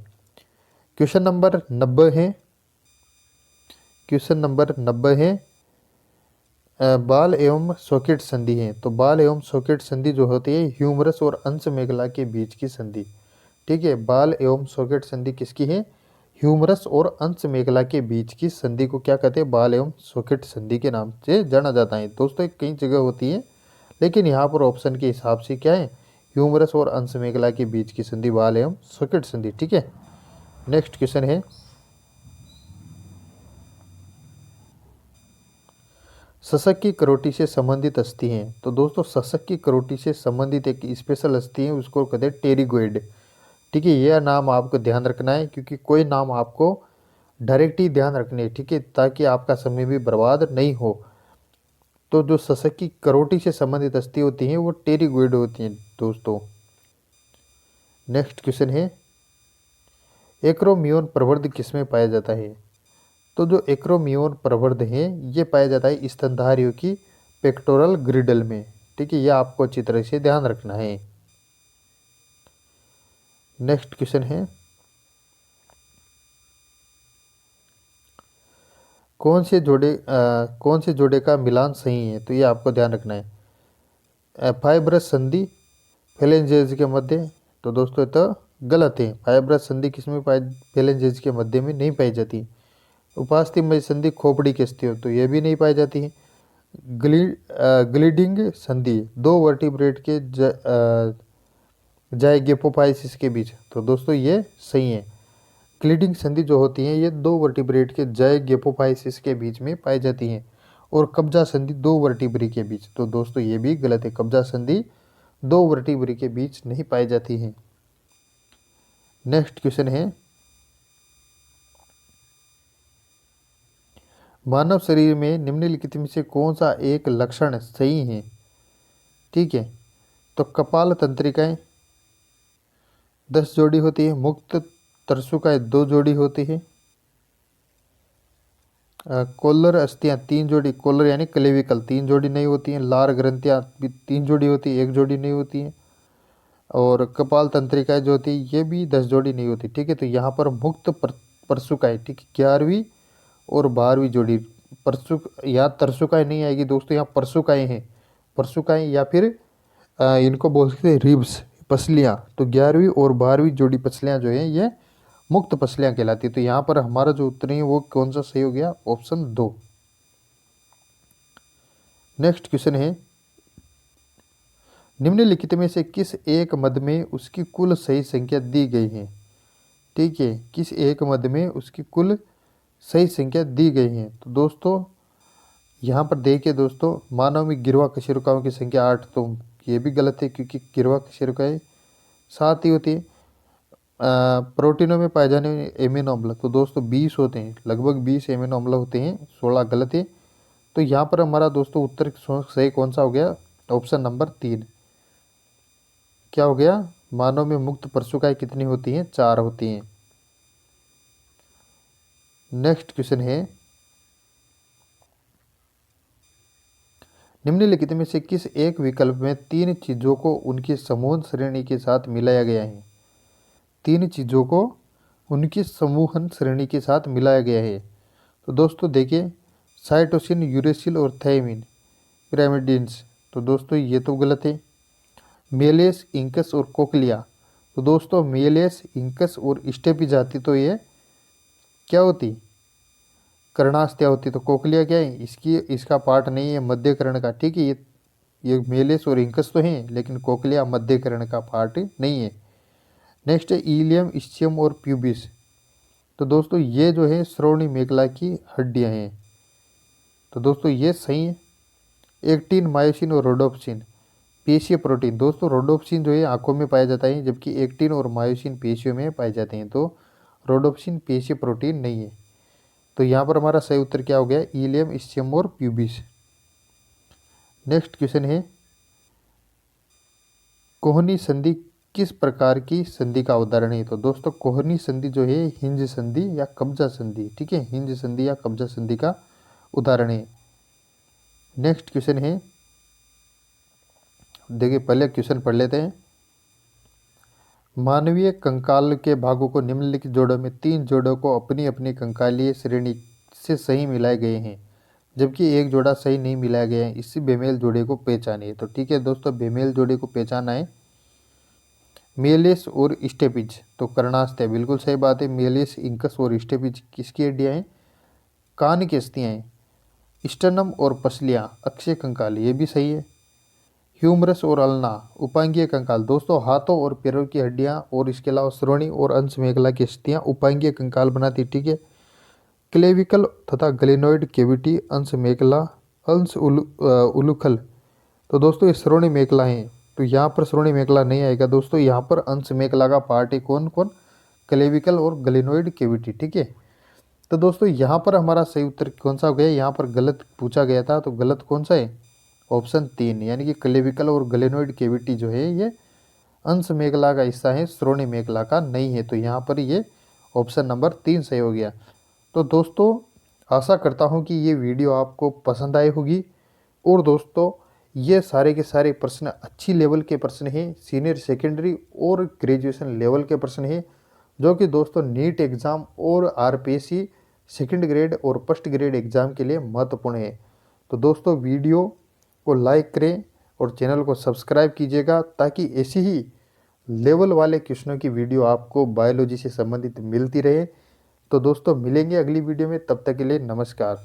क्वेश्चन नंबर 90 है, क्वेश्चन नंबर 90 है, बाल एवं सॉकेट संधि है। तो बाल एवं सॉकेट संधि जो होती है ह्यूमरस और अंश मेखला के बीच की संधि। ठीक है, बाल एवं सॉकेट संधि किसकी है? ह्यूमरस और अंश मेखला के बीच की संधि को क्या कहते हैं? बाल एवं सॉकेट संधि के नाम से जाना जाता है। दोस्तों कई जगह होती है, लेकिन यहाँ पर ऑप्शन के हिसाब से क्या है? ह्यूमरस और अंश मेखला के बीच की संधि बाल एवं सॉकेट संधि। ठीक है। नेक्स्ट क्वेश्चन है, सशक की करोटी से संबंधित अस्थि हैं। तो दोस्तों सशक की करोटी से संबंधित एक स्पेशल अस्थि है, उसको कहते हैं टेरिगोइड। ठीक है, यह नाम आपको ध्यान रखना है, क्योंकि कोई नाम आपको डायरेक्ट ही ध्यान रखने है। ठीक है, ताकि आपका समय भी बर्बाद नहीं हो। तो जो सशक की करोटी से संबंधित अस्थि होती हैं वो टेरिगोइड होती हैं दोस्तों। नेक्स्ट क्वेश्चन है, एक्रोमियोन प्रवर्ध किसमें पाया जाता है? तो जो एक्रोमियोन प्रवर्ध है ये पाया जाता है स्तनधारियों की पेक्टोरल ग्रिडल में। ठीक है, यह आपको अच्छी तरह से ध्यान रखना है। नेक्स्ट क्वेश्चन है, कौन से जोड़े का मिलान सही है? तो ये आपको ध्यान रखना है। फाइब्रस संधि फेलेंजेज के मध्य। तो दोस्तों तो गलत है। फाइब्रस संधि किसमें फेलेंजेज के मध्य में नहीं पाई जाती। उपास्थि संधि खोपड़ी की अस्थि हो, तो ये भी नहीं पाई जाती है। ग्लीडिंग संधि दो वर्टिब्रेट के जाइगोपोफाइसिस के बीच। तो दोस्तों ये सही है। ग्लीडिंग संधि जो होती है ये दो वर्टिब्रेट के जाइगोपोफाइसिस के बीच में पाई जाती है। और कब्जा संधि दो वर्टिब्री के बीच। तो दोस्तों ये भी गलत है। कब्जा संधि दो वर्टिब्री के बीच नहीं पाई जाती है। नेक्स्ट क्वेश्चन है, मानव शरीर में निम्नलिखित में से कौन सा एक लक्षण सही है? ठीक है, तो कपाल तंत्रिकाएं 10 जोड़ी होती है, मुक्त तरसुकाएं 2 जोड़ी होती है, कोलर अस्थियां 3 जोड़ी, कोलर यानी क्लेविकल 3 जोड़ी नहीं होती हैं। लार ग्रंथियां भी 3 जोड़ी होती है, 1 जोड़ी नहीं होती हैं। और कपाल तंत्रिकाएं जो होती है ये भी 10 जोड़ी नहीं होती। ठीक है, तो यहाँ पर मुक्त परसुकाएं, ठीक है, 11वीं और 12वीं जोड़ी। परसुक यहाँ तरसुकाएं नहीं आएगी दोस्तों, यहाँ परसुकाएं हैं। परसुकाएं या फिर इनको बोल सकते हैं रिब्स, पसलियाँ। तो 11वीं और 12वीं जोड़ी पसलियाँ जो है ये मुक्त पसलियाँ कहलाती है। तो यहाँ पर हमारा जो उत्तर है वो कौन सा सही हो गया? ऑप्शन 2। नेक्स्ट क्वेश्चन है, निम्नलिखित में से किस एक मद में उसकी कुल सही संख्या दी गई है? ठीक है, किस एक मद में उसकी कुल सही संख्या दी गई है? तो दोस्तों यहाँ पर देखिए दोस्तों, मानव में गिरवा कशेरुकाओं की संख्या 8, तो ये भी गलत है क्योंकि गिरवा कशेरुकाएं 7 ही होती है। प्रोटीनों में पाए जाने वाले एमिनो अम्ल तो दोस्तों 20 होते हैं, लगभग 20 एमिनो अम्ल होते हैं, 16 गलत है। तो यहाँ पर हमारा दोस्तों उत्तर सही कौन सा हो गया? Option number 3। क्या हो गया? मानव में मुक्त परसुकाएं कितनी होती हैं? 4 होती हैं। नेक्स्ट क्वेश्चन है, निम्नलिखित में से किस एक विकल्प में 3 चीजों को उनकी समूहन श्रेणी के साथ मिलाया गया है? 3 चीजों को उनकी समूहन श्रेणी के साथ मिलाया गया है। तो दोस्तों देखिए, साइटोसिन, यूरेसिल और थायमिन पिरामिडिन्स, तो दोस्तों ये तो गलत है। मेलेस, इंकस और कोकलिया, तो दोस्तों मेलेस, इंकस और स्टेपिज आती तो ये क्या होती? कर्णास्त्या होती। तो कोकलिया क्या है? इसका पार्ट नहीं है मध्य कर्ण का। ठीक है, ये मेलेस और इंकस तो हैं, लेकिन कोकलिया मध्य कर्ण का पार्ट नहीं है। नेक्स्ट है इलियम, स्चियम और प्यूबिस, तो दोस्तों ये जो है श्रोणि मेखला की हड्डियां हैं। तो दोस्तों ये सही है। एक्टिन, मायोसिन और रोडोप्सिन पेशीय प्रोटीन, दोस्तों रोडोप्सिन जो है आंखों में पाया जाता है, जबकि एक्टिन और मायोसिन पेशियों में पाए जाते हैं। तो रोडोप्सिन पेशीय प्रोटीन नहीं है। तो यहाँ पर हमारा सही उत्तर क्या हो गया? इलियम, स्चियम और प्यूबिस। नेक्स्ट क्वेश्चन है, कोहनी संधि किस प्रकार की संधि का उदाहरण है? तो दोस्तों कोहनी संधि जो है हिंज संधि या कब्जा संधि, ठीक है, हिंज संधि या कब्जा संधि का उदाहरण है। नेक्स्ट क्वेश्चन है, देखिए पहले क्वेश्चन पढ़ लेते हैं। मानवीय कंकाल के भागों को निम्नलिखित जोड़ों में 3 जोड़ों को अपनी अपनी कंकालीय श्रेणी से सही मिलाए गए हैं, जबकि एक जोड़ा सही नहीं मिलाया गया है। इसी बेमेल जोड़े को पहचानिए। तो ठीक है दोस्तों, बेमेल जोड़े को पहचाना है। मेलेस और स्टेपिज, तो कर्णास्त्य बिल्कुल सही बात है। मेलेस, इंकस और स्टेपिज किसकी हड्डियाँ हैं? कान की अस्थियाँ हैं। स्टर्नम और पसलियाँ अक्षय कंकाल, ये भी सही है। ह्यूमरस और अल्ना उपांगीय कंकाल, दोस्तों हाथों और पैरों की हड्डियां और इसके अलावा श्रोणि और अंश मेखला की अस्थियां उपांगीय कंकाल बनाती। ठीक है, क्लेविकल तथा ग्लेनोइड केविटी अंश मेखला, अंश उलूखल, तो दोस्तों ये श्रोणि मेखला हैं। तो यहाँ पर श्रोणि मेखला नहीं आएगा दोस्तों, यहाँ पर अंश मेखला का पार्ट है कौन कौन? क्लेविकल और ग्लेनोइड केविटी। ठीक है, तो दोस्तों यहाँ पर हमारा सही उत्तर कौन सा हो गया? यहाँ पर गलत पूछा गया था, तो गलत कौन सा है? ऑप्शन 3, यानी कि क्लेविकल और ग्लेनोइड केविटी जो है ये अंश मेखला का हिस्सा है, श्रोणि मेखला का नहीं है। तो यहाँ पर ये ऑप्शन नंबर 3 सही हो गया। तो दोस्तों आशा करता हूँ कि ये वीडियो आपको पसंद आई होगी। और दोस्तों ये सारे के सारे प्रश्न अच्छी लेवल के प्रश्न हैं, सीनियर सेकेंडरी और ग्रेजुएशन लेवल के प्रश्न हैं, जो कि दोस्तों नीट एग्ज़ाम और आरपीएससी सेकंड ग्रेड और फर्स्ट ग्रेड एग्ज़ाम के लिए महत्वपूर्ण है। तो दोस्तों वीडियो को लाइक करें और चैनल को सब्सक्राइब कीजिएगा, ताकि ऐसी ही लेवल वाले क्वेश्चनों की वीडियो आपको बायोलॉजी से संबंधित मिलती रहे। तो दोस्तों मिलेंगे अगली वीडियो में, तब तक के लिए नमस्कार।